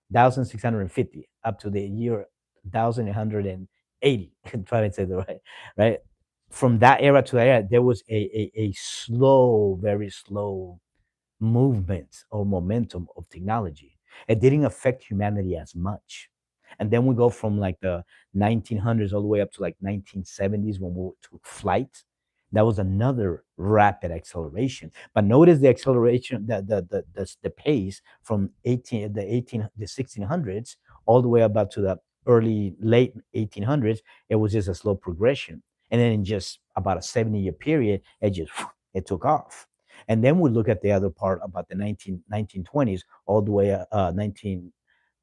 1650, up to the year 1880. I'm trying to say the right, right? from that era to that era, there was a slow, very slow movement or momentum of technology. It didn't affect humanity as much. And then we go from like the 1900s all the way up to like 1970s when we took flight. That was another rapid acceleration. But notice the acceleration, the pace from 1600s all the way up to the early late 1800s. It was just a slow progression, and then in just about a 70-year period, it took off. And then we look at the other part about the 1920s all the way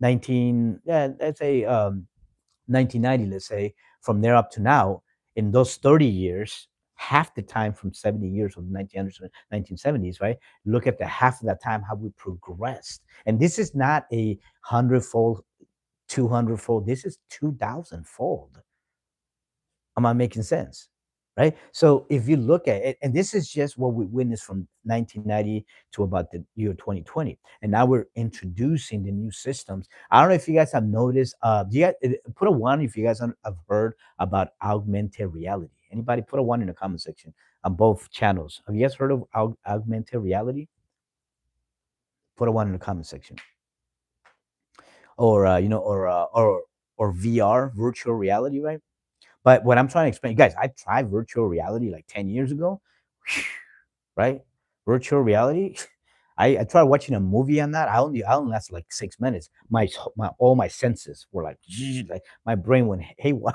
19, yeah, let's say 1990, let's say, from there up to now. In those 30 years, half the time from 70 years from 1900s to 1970s, right? Look at the half of that time how we progressed. And this is not a hundredfold, 200-fold. This is 2,000-fold. Am I making sense? Right. So if you look at it, and this is just what we witnessed from 1990 to about the year 2020, and now we're introducing the new systems. I don't know if you guys have noticed. Do you guys, put a one if you guys have heard about augmented reality? Anybody put a one in the comment section on both channels. Have you guys heard of augmented reality? Put a one in the comment section, or or VR, virtual reality, right? But what I'm trying to explain, guys, I tried virtual reality like 10 years ago, right? Virtual reality. I tried watching a movie on that. I only lasted like 6 minutes. My all my senses were like my brain went haywire.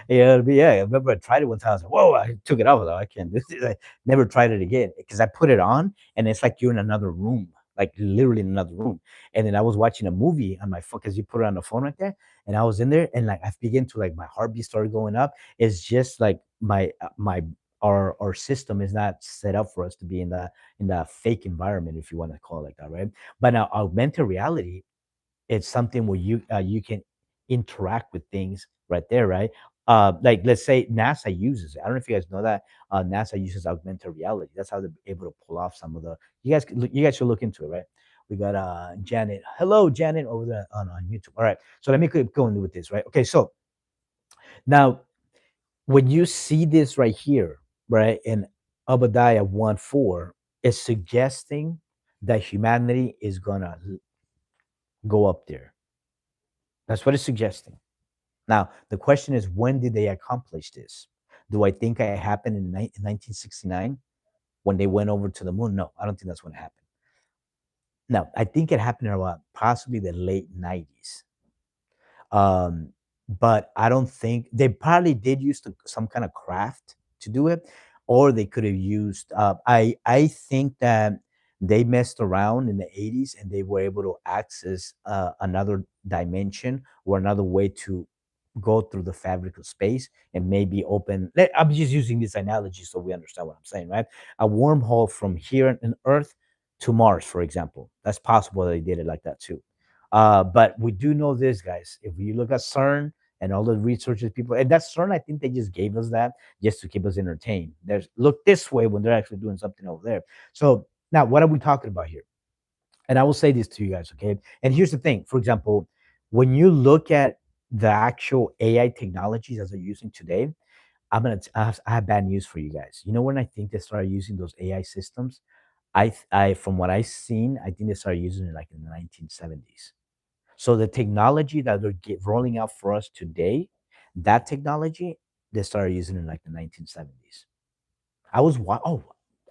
Yeah. I remember I tried it one time. I was like, whoa! I took it off. I can't do this. I never tried it again because I put it on and it's like you're in another room, like literally in another room. And then I was watching a movie on my phone because you put it on the phone right there, and I was in there and like I began to like my heartbeat started going up. It's just like my our system is not set up for us to be in the fake environment, if you want to call it like that, right? But now augmented reality, it's something where you can interact with things right there, right? Like let's say NASA uses it. I don't know if you guys know that NASA uses augmented reality. That's how they're able to pull off some of the. You guys should look into it, right? We got Janet. Hello, Janet, over there on YouTube. All right, so let me keep going with this, right? Okay, so now when you see this right here, right, in Obadiah 1:4, it's suggesting that humanity is gonna go up there. That's what it's suggesting. Now, the question is, when did they accomplish this? Do I think it happened in 1969 when they went over to the moon? No, I don't think that's when it happened. No, I think it happened around possibly the late 90s. Um, but I don't think they probably did use some kind of craft to do it, or they could have used. I think that they messed around in the 80s and they were able to access another dimension or another way to go through the fabric of space and maybe open. I'm just using this analogy so we understand what I'm saying, right? A wormhole from here in Earth to Mars, for example. That's possible they did it like that too. But we do know this, guys. If you look at CERN and all the researchers, people, and that's CERN, I think they just gave us that just to keep us entertained. There's look this way when they're actually doing something over there. So now, what are we talking about here? And I will say this to you guys, okay? And here's the thing. For example, when you look at the actual AI technologies as they're using today, I have bad news for you guys. You know when I think they started using those AI systems, I from what I've seen, I think they started using it like in the 1970s. So the technology that they're rolling out for us today, that technology, they started using in like the 1970s. Oh,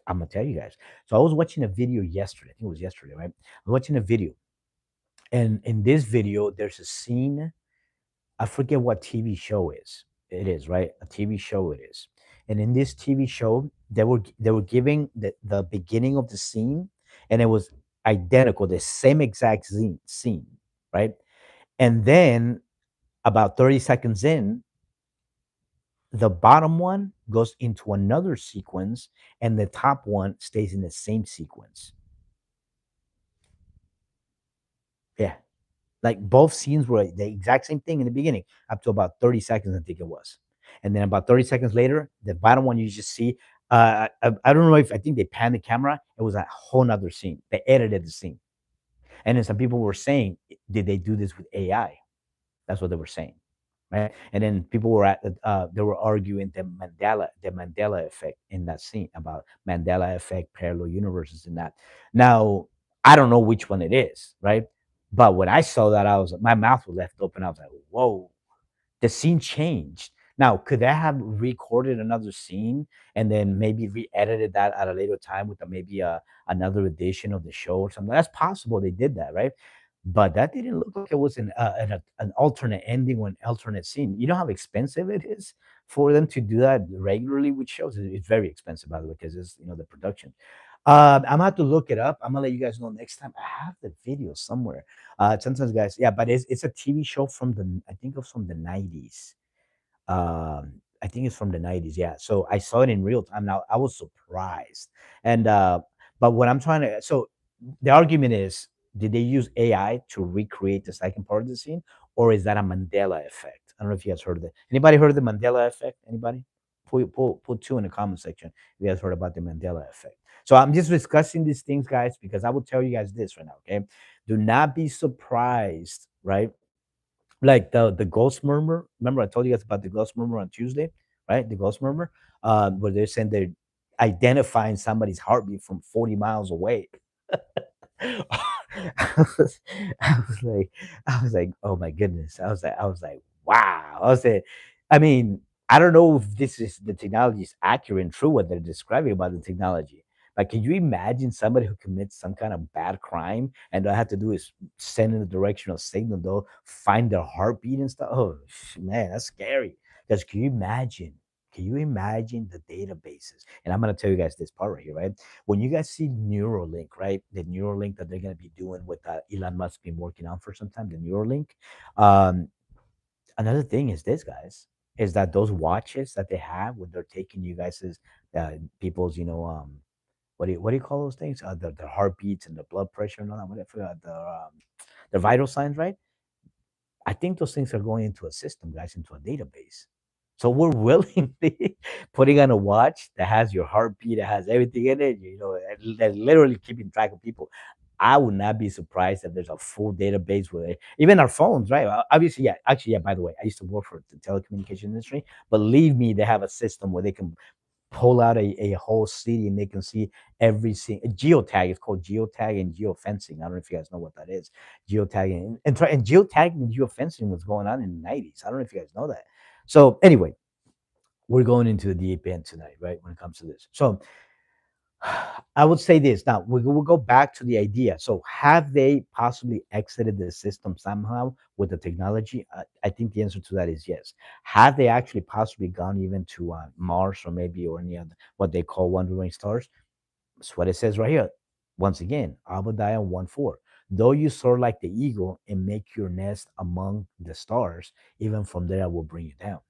I'm gonna tell you guys. So I was watching a video yesterday. I think it was yesterday, right? I was watching a video, and in this video, there's a scene. I forget what TV show is. It is right, a TV show. It is, and in this TV show, they were giving the beginning of the scene, and it was identical, the same exact scene, right? And then about 30 seconds in, the bottom one goes into another sequence and the top one stays in the same sequence. Yeah. Like both scenes were the exact same thing in the beginning, up to about 30 seconds, I think it was. And then about 30 seconds later, the bottom one you just see. I don't know if I think they panned the camera. It was a whole nother scene. They edited the scene. And then some people were saying, did they do this with AI? That's what they were saying. right? And then people were they were arguing the Mandela effect in that scene about Mandela effect, parallel universes, and that. Now I don't know which one it is, right? But when I saw that, I was my mouth was left open. I was like, whoa, the scene changed. Now, could I have recorded another scene and then maybe re-edited that at a later time with maybe another edition of the show or something? That's possible. They did that, right? But that didn't look like it was an alternate ending or an alternate scene. You know how expensive it is for them to do that regularly with shows. It's very expensive, by the way, because it's the production. I'm gonna have to look it up. I'm gonna let you guys know next time. I have the video somewhere. Sometimes, guys, yeah, but it's a TV show from I think it's from the 90s. I think it's from the 90s. Yeah. So I saw it in real time. Now I was surprised. And but what I'm trying to so the argument is, did they use AI to recreate the second part of the scene, or is that a Mandela effect? I don't know if you guys heard of it. Anybody heard of the Mandela effect? Anybody? Put two in the comment section if you guys heard about the Mandela effect. So I'm just discussing these things, guys, because I will tell you guys this right now. Okay. Do not be surprised, right? Like the ghost murmur. Remember, I told you guys about the ghost murmur on Tuesday, right? The ghost murmur, where they're saying they're identifying somebody's heartbeat from 40 miles away. I was, I was like, oh my goodness. I was like, wow. I was saying, I mean, I don't know if this is the technology is accurate and true what they're describing about the technology. Like, can you imagine somebody who commits some kind of bad crime and all I have to do is send in the directional signal, though, find their heartbeat and stuff? Oh man, that's scary. Because can you imagine? Can you imagine the databases? And I'm gonna tell you guys this part right here, right? When you guys see Neuralink, right? The Neuralink that they're going to be doing with Elon Musk been working on for some time, the Neuralink. Um, Another thing is this, guys, is that those watches that they have when they're taking you guys' people's, what do you call those things? The heartbeats and the blood pressure and all that. What I forgot the vital signs, right? I think those things are going into a system, guys, into a database. So we're willingly putting on a watch that has your heartbeat, that has everything in it, that's literally keeping track of people. I would not be surprised if there's a full database with it. Even our phones, right? Obviously, yeah. Actually, yeah. By the way, I used to work for the telecommunication industry. Believe me, they have a system where they can pull out a whole city and they can see every single geotag. It's called geotag and geofencing. I don't know if you guys know what that is. Geotagging and geotagging and geofencing was going on in the 90s. I don't know if you guys know that. So anyway, we're going into the deep end tonight, right? When it comes to this. So I would say this. Now we'll go back to the idea. So have they possibly exited the system somehow with the technology? I think the answer to that is yes. Have they actually possibly gone even to Mars or maybe or any other what they call wandering stars? That's what it says right here. Once again, Obadiah 1:4. Though you soar like the eagle and make your nest among the stars, even from there I will bring you down.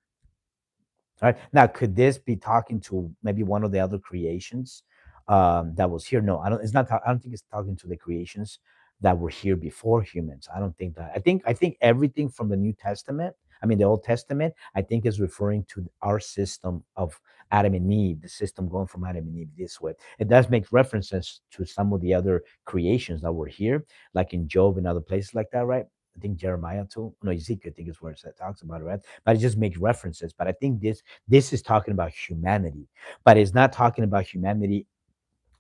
All right. Now, could this be talking to maybe one of the other creations that was here? No, I don't. It's not. I don't think it's talking to the creations that were here before humans. I don't think that. I think everything from the New Testament. I mean, the Old Testament. I think is referring to our system of Adam and Eve, the system going from Adam and Eve this way. It does make references to some of the other creations that were here, like in Job and other places like that, right? I think Jeremiah too. No, Ezekiel, I think is where it talks about it, right? But it just makes references. But I think this is talking about humanity, but it's not talking about humanity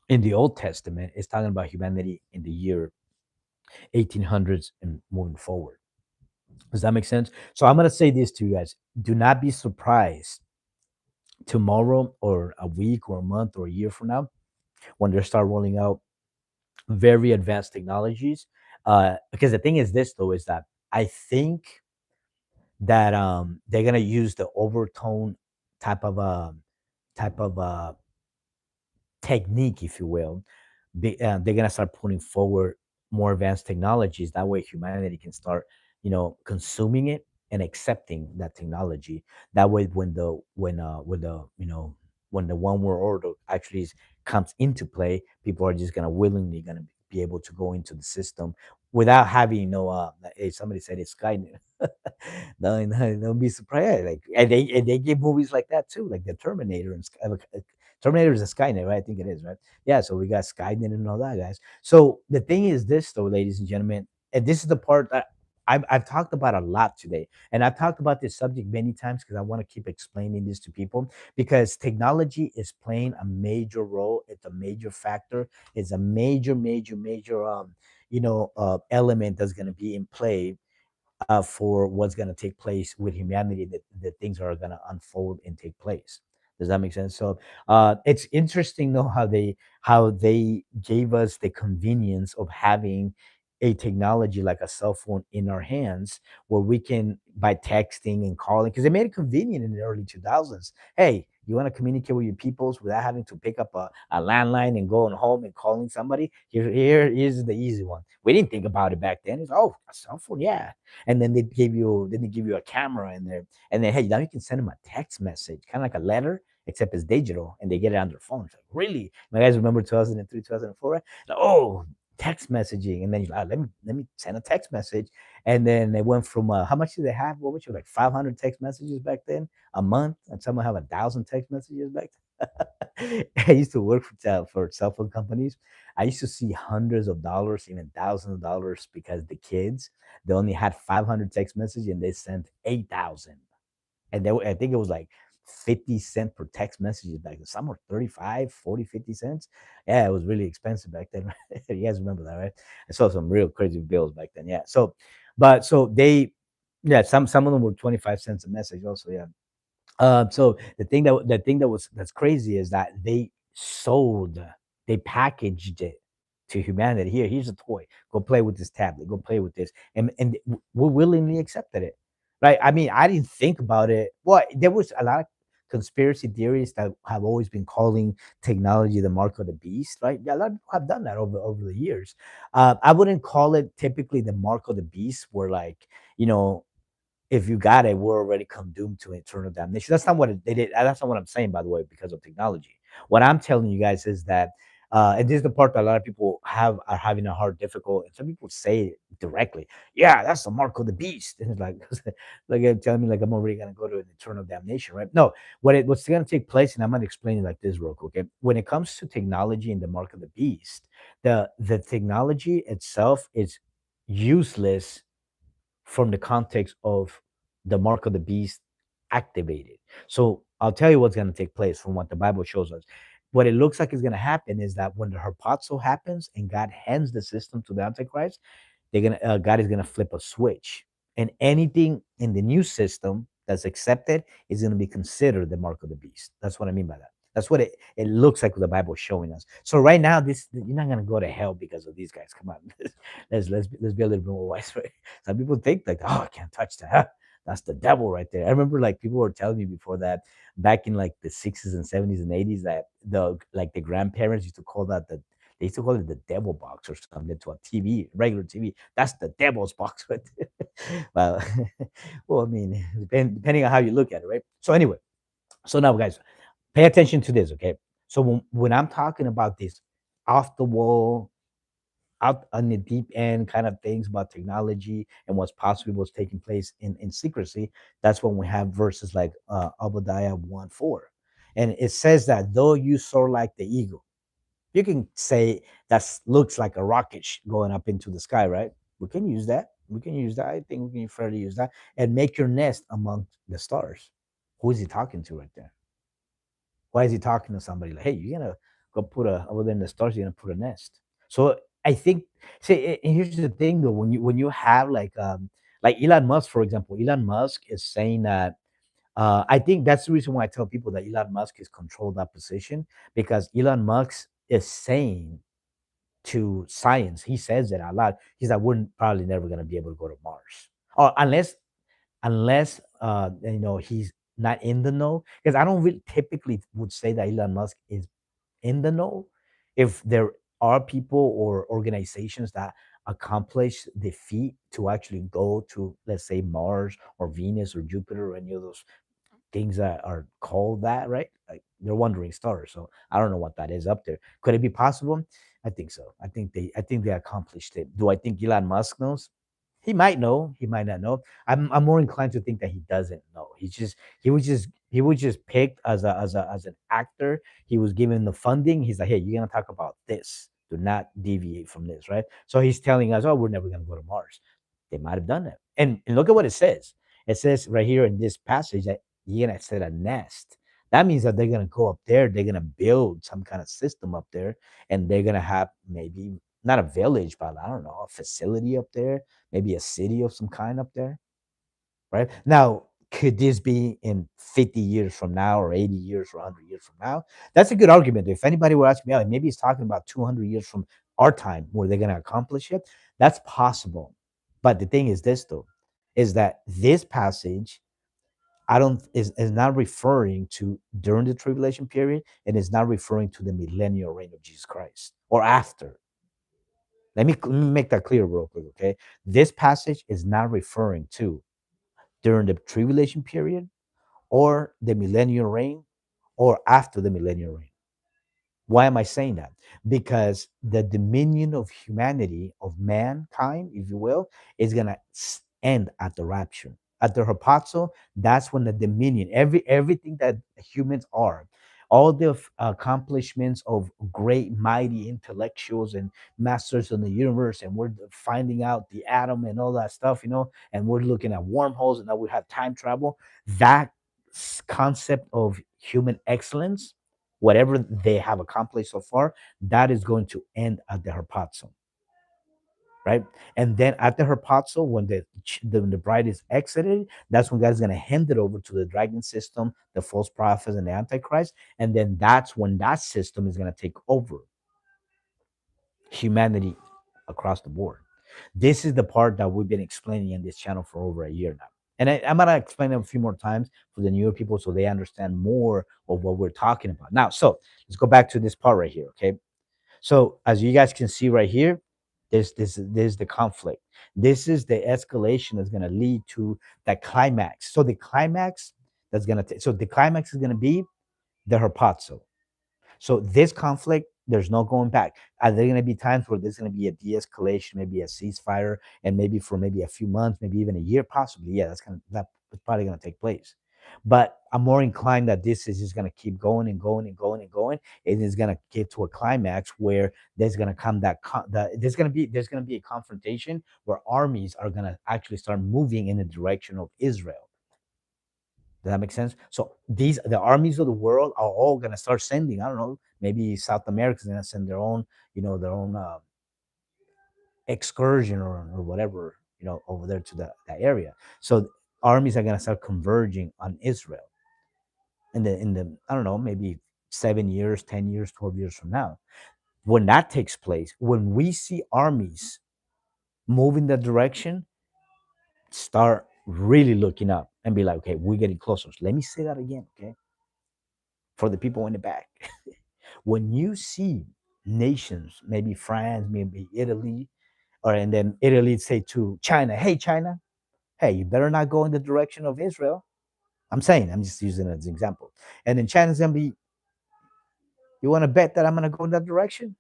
in the Old Testament. It's talking about humanity in the year 1800s and moving forward. Does that make sense? So I'm going to say this to you guys. Do not be surprised tomorrow or a week or a month or a year from now when they start rolling out very advanced technologies. Because the thing is this, though, is that I think that they're going to use the overtone type of type of technique, if you will. They're gonna start putting forward more advanced technologies. That way, humanity can start, consuming it and accepting that technology. That way, when the one world order actually comes into play, people are just gonna willingly gonna be able to go into the system without having hey, somebody said it's Skynet. No, no, don't be surprised. Like, and they give movies like that too, like the Terminator and Terminator is a Skynet, right? I think it is, right? Yeah, so we got Skynet and all that, guys. So the thing is this, though, ladies and gentlemen, and this is the part that I've talked about a lot today, and I've talked about this subject many times because I want to keep explaining this to people, because technology is playing a major role. It's a major factor. It's a major element that's going to be in play for what's going to take place with humanity, that things are going to unfold and take place. Does that make sense? So it's interesting though how they gave us the convenience of having a technology like a cell phone in our hands, where we can, by texting and calling, because they made it convenient in the early 2000s. Hey, you want to communicate with your peoples without having to pick up a landline and going home and calling somebody? Here is the easy one. We didn't think about it back then. It's, oh, a cell phone, yeah. And then they give you a camera in there, and then, hey, now you can send them a text message, kind of like a letter, except it's digital, and they get it on their phone. It's like, really? You guys remember 2003, 2004? Like, oh, text messaging. And then you, let me send a text message. And then they went from how much did they have? What was it, like 500 text messages back then a month, and someone have 1,000 text messages back then. I used to work for cell phone companies. I used to see hundreds of dollars, even thousands of dollars, because the kids, they only had 500 text messages and they sent 8,000. And I think it was like 50 cents per text message back then. Some were 35, 40, 50 cents. Yeah, it was really expensive back then. You guys remember that, right? I saw some real crazy bills back then. Yeah. So, but so they, yeah, some of them were 25 cents a message also. Yeah. So that's crazy is that they packaged it to humanity. Here's a toy. Go play with this tablet. Go play with this, and we willingly accepted it, right? I mean, I didn't think about it. Well, there was a lot of conspiracy theories that have always been calling technology the mark of the beast, right? Yeah, a lot of people have done that over the years. I wouldn't call it typically the mark of the beast, where like you know if you got it, we're already condemned to eternal damnation. That's not what they did. That's not what I'm saying, by the way, because of technology. What I'm telling you guys is that, and this is the part that a lot of people are having a hard difficult. And some people say it directly, yeah, that's the mark of the beast. And it's like, like you're telling me, like I'm already gonna go to an eternal damnation, right? No, what's gonna take place, and I'm gonna explain it like this real quick. Okay? When it comes to technology and the mark of the beast, the technology itself is useless from the context of the mark of the beast activated. So I'll tell you what's going to take place from what the Bible shows us. What it looks like is going to happen is that when the harpazo happens and God hands the system to the Antichrist, God is gonna flip a switch, and anything in the new system that's accepted is gonna be considered the mark of the beast. That's what I mean by that. That's what it looks like, what the Bible is showing us. So right now, this you're not gonna go to hell because of these guys. Come on, let's be a little bit more wise. Right? Some people think like, oh, I can't touch that. Huh? That's the devil right there. I remember like people were telling me before that back in like the 60s and 70s and 80s that the grandparents used to call that they used to call it the devil box or something to a TV, regular TV. That's the devil's box, right there. Well, well, I mean, depending on how you look at it, right? So anyway, so now guys, pay attention to this, okay? So when I'm talking about this off the wall, out on the deep end kind of things about technology and what's possibly what's taking place in secrecy, that's when we have verses like Obadiah 1:4. And it says that though you soar like the eagle, you can say that looks like a rocket going up into the sky, right? We can use that. We can use that. I think we can fairly use that and make your nest among the stars. Who is he talking to right there? Why is he talking to somebody like, hey, you're gonna go put a over there in the stars, you're gonna put a nest? So I think, see, and here's the thing though, when you have like Elon Musk, for example, Elon Musk is saying that I think that's the reason why I tell people that Elon Musk is controlled that position, because Elon Musk is saying to science, he says it a lot. He's like, we're probably never going to be able to go to Mars, or unless he's not in the know. Because I don't really typically would say that Elon Musk is in the know. If there are people or organizations that accomplish the feat to actually go to, let's say, Mars or Venus or Jupiter or any of those things that are called that, right? Like they're wandering stars. So I don't know what that is up there. Could it be possible? I think so. I think they accomplished it. Do I think Elon Musk knows? He might know, he might not know. I'm more inclined to think that he doesn't know. He was just picked as an actor. He was given the funding. He's like, hey, you're gonna talk about this. Do not deviate from this, right? So he's telling us, oh, we're never gonna go to Mars. They might have done it. And look at what it says. It says right here in this passage that you're gonna set a nest. That means that they're gonna go up there, they're gonna build some kind of system up there, and they're gonna have maybe not a village, but I don't know, a facility up there, maybe a city of some kind up there, right? Now, could this be in 50 years from now or 80 years or 100 years from now? That's a good argument. If anybody were asking me, "Oh, maybe he's talking about 200 years from our time where they're going to accomplish it." That's possible. But the thing is this, though, is that this passage, I don't, is not referring to during the tribulation period, and is not referring to the millennial reign of Jesus Christ or after. Let me make that clear real quick, okay? This passage is not referring to during the tribulation period or the millennial reign or after the millennial reign. Why am I saying that? Because the dominion of humanity, of mankind, if you will, is going to end at the rapture. At the harpazo, that's when the dominion, everything that humans are, all the accomplishments of great, mighty intellectuals and masters in the universe, and we're finding out the atom and all that stuff, and we're looking at wormholes, and now we have time travel. That concept of human excellence, whatever they have accomplished so far, that is going to end at the harpazo, right? And then at the harpazo, when the bride is exited, that's when God is going to hand it over to the dragon system, the false prophets, and the antichrist. And then that's when that system is going to take over humanity across the board. This is the part that we've been explaining in this channel for over a year now. And I'm going to explain it a few more times for the newer people so they understand more of what we're talking about. Now, so let's go back to this part right here, okay? So as you guys can see right here, this the conflict. This is the escalation that's going to lead to the climax. So the climax the climax is going to be the harpazo. So this conflict, there's no going back. Are there going to be times where there's going to be a de-escalation, maybe a ceasefire, and maybe for maybe a few months, maybe even a year, possibly? Yeah, that's probably going to take place. But I'm more inclined that this is just going to keep going and going and going and going. It is going to get to a climax where there's going to come there's going to be a confrontation where armies are going to actually start moving in the direction of Israel. Does that make sense? So the armies of the world are all gonna start sending. I don't know. Maybe South America is gonna send their own excursion or whatever over there to that area. So armies are gonna start converging on Israel in the I don't know, maybe 7 years, 10 years, 12 years from now. When that takes place, when we see armies move in that direction, start really looking up and be like, okay, we're getting closer. So let me say that again, okay? For the people in the back. When you see nations, maybe France, maybe Italy, or and then Italy say to China, hey, China, hey, you better not go in the direction of Israel. I'm just using it as an example. And then China's gonna be, you want to bet that I'm gonna go in that direction?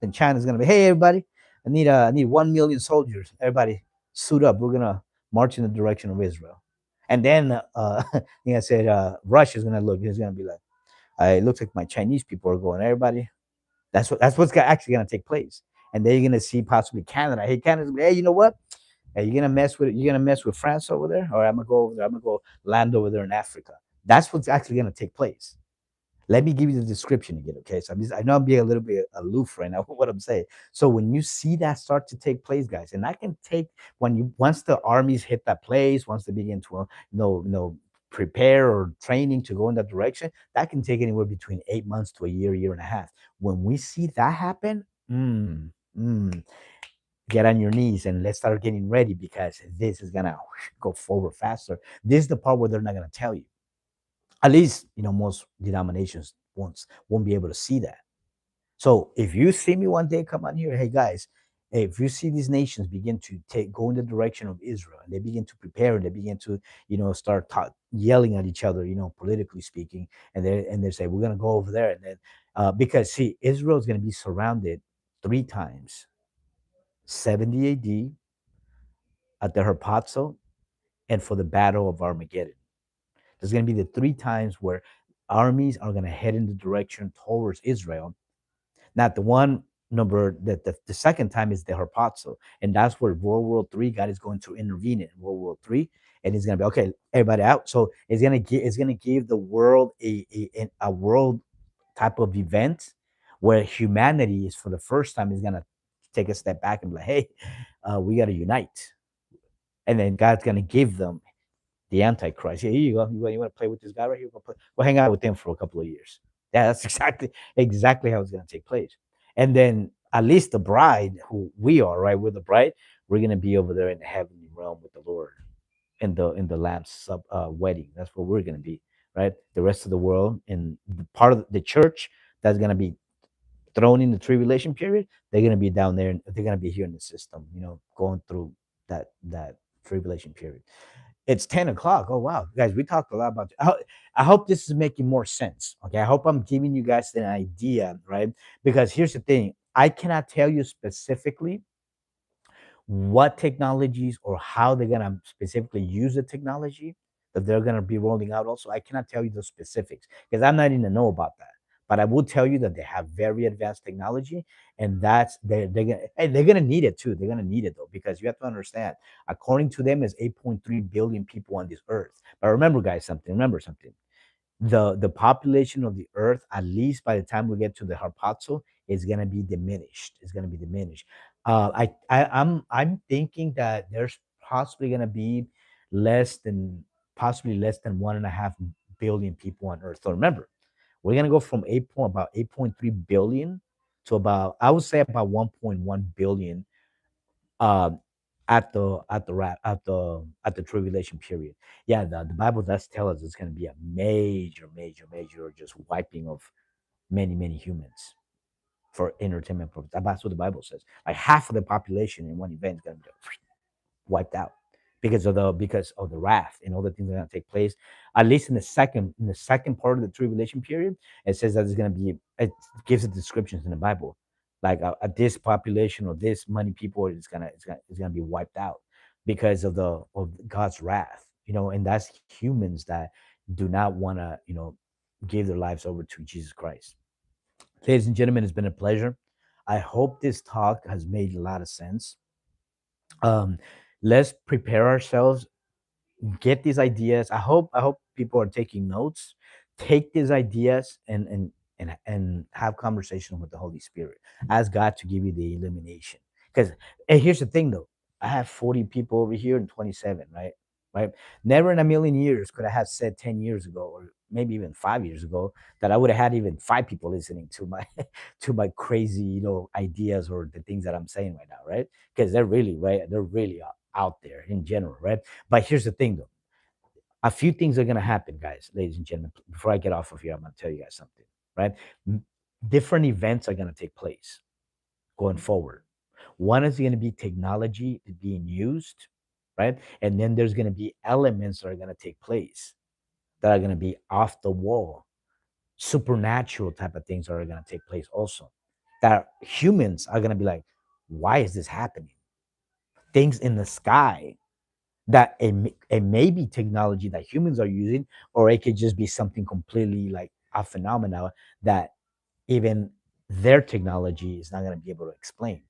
Then China's gonna be, hey, everybody, I need 1 million soldiers. Everybody suit up. We're gonna march in the direction of Israel. And then I said Russia's gonna look. He's gonna be like, it looks like my Chinese people are going. Everybody, that's what's actually gonna take place. And then you're gonna see possibly Canada. Hey, Canada's gonna be, hey, you know what? Hey, you're gonna mess with France over there, or I'm gonna go over there. I'm gonna go land over there in Africa. That's what's actually gonna take place. Let me give you the description again, okay? So I know I'm being a little bit aloof right now with what I'm saying. So when you see that start to take place, guys, and that can take once the armies hit that place, once they begin to prepare or training to go in that direction, that can take anywhere between 8 months to a year, year and a half. When we see that happen, get on your knees and let's start getting ready because this is gonna go forward faster. This is the part where they're not gonna tell you. At least most denominations won't be able to see that. So if you see me one day come on here, hey guys, hey, if you see these nations begin to go in the direction of Israel and they begin to prepare and they begin to start yelling at each other, politically speaking, and they say we're gonna go over there, and then because see, Israel is gonna be surrounded three times: 70 A.D. at the Harpazo and for the Battle of Armageddon. There's going to be the three times where armies are going to head in the direction towards Israel. Not the one number the second time is the harpazo, and that's where World War III God is going to intervene in World War III, and he's gonna be okay, everybody out. So it's gonna give the world a world type of event where humanity is for the first time is gonna take a step back and be like, hey, we gotta unite, and then God's gonna give them the Antichrist. Yeah, here you go. You want to play with this guy right here? Go hang out with him for a couple of years. Yeah, that's exactly how it's going to take place. And then at least the bride, who we are, right? We're the bride. We're going to be over there in the heavenly realm with the Lord in the Lamb's wedding. That's where we're going to be, right? The rest of the world and the part of the church that's going to be thrown in the tribulation period, they're going to be down there and they're going to be here in the system, going through that tribulation period. It's 10 o'clock. Oh, wow. Guys, we talked a lot about I hope this is making more sense. Okay. I hope I'm giving you guys an idea, right? Because here's the thing, I cannot tell you specifically what technologies or how they're going to specifically use the technology that they're going to be rolling out. Also, I cannot tell you the specifics because I'm not in the know about that. But I will tell you that they have very advanced technology, and that's they're gonna need it too. They're gonna need it though, because you have to understand, according to them, is 8.3 billion people on this earth. But remember, guys, something. Remember something, the population of the earth, at least by the time we get to the harpazo, is going to be diminished. It's going to be diminished. I'm thinking that there's possibly going to be less than possibly less than 1.5 billion people on earth. So remember, we're going to go from about 8.3 billion to about, I would say, about 1.1 billion uh, at the tribulation period. Yeah, the Bible does tell us it's going to be a major, major, major just wiping of many, many humans for entertainment purposes. That's what the Bible says. Like half of the population in one event is going to be wiped out because of the wrath and all the things that are going to take place. At least in the second part of the tribulation period, it says that it's going to be. It gives the descriptions in the Bible, like this population or this many people is gonna be wiped out because of God's wrath. And that's humans that do not want to give their lives over to Jesus Christ. Ladies and gentlemen, it's been a pleasure. I hope this talk has made a lot of sense. Um, let's prepare ourselves, get these ideas. I hope people are taking notes. Take these ideas and have conversation with the Holy Spirit. Ask God to give you the illumination. Because here's the thing though, I have 40 people over here and 27, right? Right. Never in a million years could I have said 10 years ago or maybe even 5 years ago that I would have had even five people listening to my to my crazy, ideas or the things that I'm saying right now, right? Because they're really right, they're really out there in general, right? But here's the thing, though. A few things are going to happen, guys, ladies and gentlemen. Before I get off of here, I'm going to tell you guys something, right? M- Different events are going to take place going forward. One is going to be technology being used, right? And then there's going to be elements that are going to take place that are going to be off the wall, supernatural type of things that are going to take place also. That humans are going to be like, why is this happening? Things in the sky that it may be technology that humans are using, or it could just be something completely like a phenomenon that even their technology is not going to be able to explain.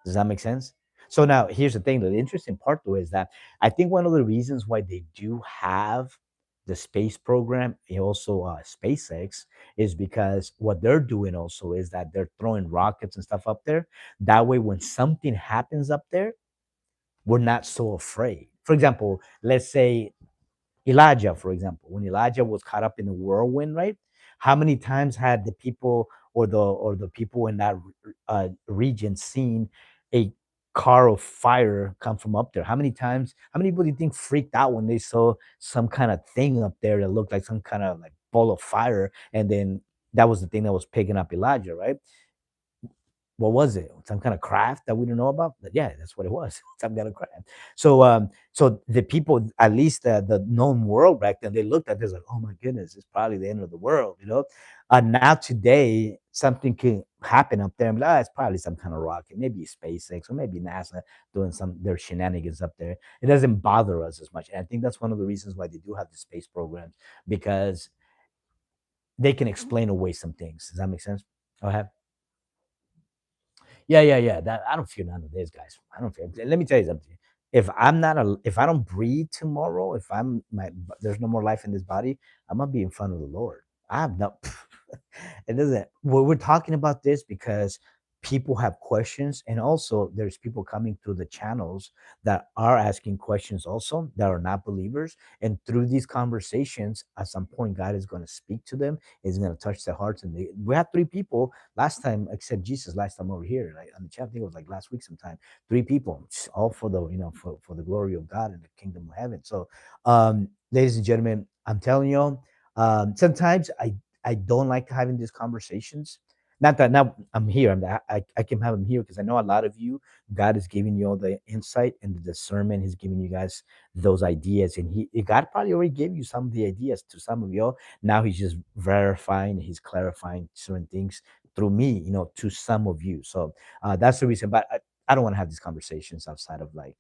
Does that make sense? So now here's the thing, though. The interesting part though is that I think one of the reasons why they do have the space program and also SpaceX is because what they're doing also is that they're throwing rockets and stuff up there. That way, when something happens up there, we're not so afraid. For example, let's say Elijah, for example, when Elijah was caught up in the whirlwind, right? How many times had the people or the people in that region seen a car of fire come from up there? How many times? How many people do you think freaked out when they saw some kind of thing up there that looked like some kind of like ball of fire, and then that was the thing that was picking up Elijah, right? What was it? Some kind of craft that we don't know about? But yeah, that's what it was. Some kind of craft. So the people, at least the known world back then, they looked at this like, oh my goodness, it's probably the end of the world. Now today, something can happen up there, and be like, it's probably some kind of rocket, maybe SpaceX or maybe NASA doing some their shenanigans up there. It doesn't bother us as much, and I think that's one of the reasons why they do have the space programs, because they can explain away some things. Does that make sense? Go ahead. Yeah, yeah, yeah. That I don't fear none of this, guys. I don't fear. Let me tell you something. If I don't breathe tomorrow, if there's no more life in this body, I'm gonna be in front of the Lord. I have no. It doesn't. We're talking about this because people have questions, and also there's people coming through the channels that are asking questions, also that are not believers. And through these conversations, at some point, God is going to speak to them. Is going to touch their hearts. And we had three people last time accept Jesus. Last time over here, like on the chat, I think it was like last week sometime. Three people, all for the for the glory of God and the kingdom of heaven. So, ladies and gentlemen, I'm telling you, sometimes I don't like having these conversations. Not that now I'm here. I can have them here because I know a lot of you, God is giving you all the insight and the discernment. He's giving you guys those ideas, and God probably already gave you some of the ideas to some of y'all. Now He's just verifying, He's clarifying certain things through me, to some of you. So that's the reason. But I don't want to have these conversations outside of like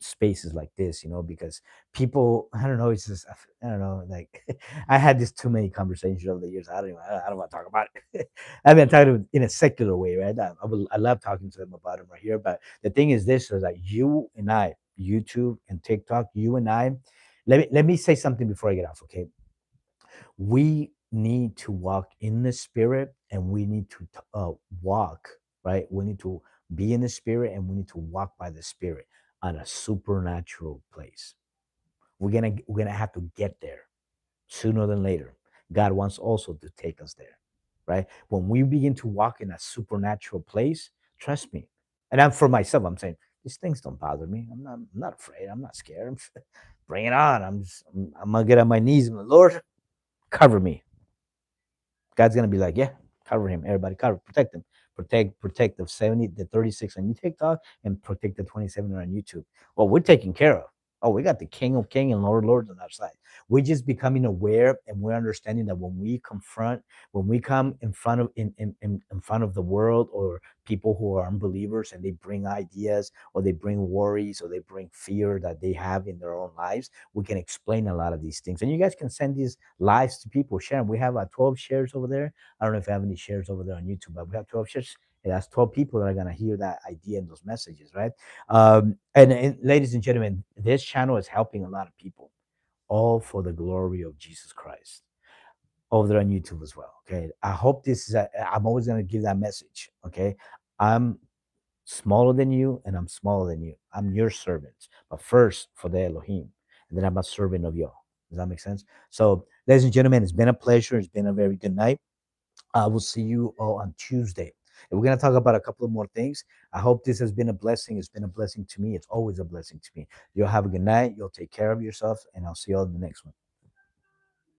spaces like this, because people, I don't know, it's just, I don't know, like I had this too many conversations over the years. I don't want to talk about it. I mean, I'm talking in a secular way, right? I love talking to them about them right here. But the thing is this, is that you and I, YouTube and TikTok, you and I, let me say something before I get off, okay? We need to walk in the spirit, and we need to walk, right? We need to be in the spirit, and we need to walk by the spirit on a supernatural place. We're gonna have to get there sooner than later. God wants also to take us there, right? When we begin to walk in a supernatural place, trust me. And I'm for myself, I'm saying these things don't bother me. I'm not afraid. I'm not scared. Bring it on. I'm gonna get on my knees and the Lord, cover me. God's gonna be like, yeah, cover him. Everybody cover, protect him. Protect the 70, the 36 on TikTok, and protect the 27 on YouTube. Well, we're taken care of. Oh, we got the King of King and Lord of Lords on our side. We're just becoming aware, and we're understanding that when we come in front of in front of the world, or people who are unbelievers, and they bring ideas, or they bring worries, or they bring fear that they have in their own lives, we can explain a lot of these things. And you guys can send these lives to people, share them. We have 12 shares over there. I don't know if I have any shares over there on YouTube, but we have 12 shares. And that's 12 people that are going to hear that idea and those messages, right? And ladies and gentlemen, this channel is helping a lot of people, all for the glory of Jesus Christ, over there on YouTube as well. Okay. I hope I'm always going to give that message. Okay. I'm smaller than you, and I'm smaller than you. I'm your servant, but first for the Elohim, and then I'm a servant of y'all. Does that make sense? So, ladies and gentlemen, it's been a pleasure. It's been a very good night. I will see you all on Tuesday. And we're going to talk about a couple of more things. I hope this has been a blessing. It's been a blessing to me. It's always a blessing to me. You'll have a good night. You'll take care of yourself, and I'll see you all in the next one.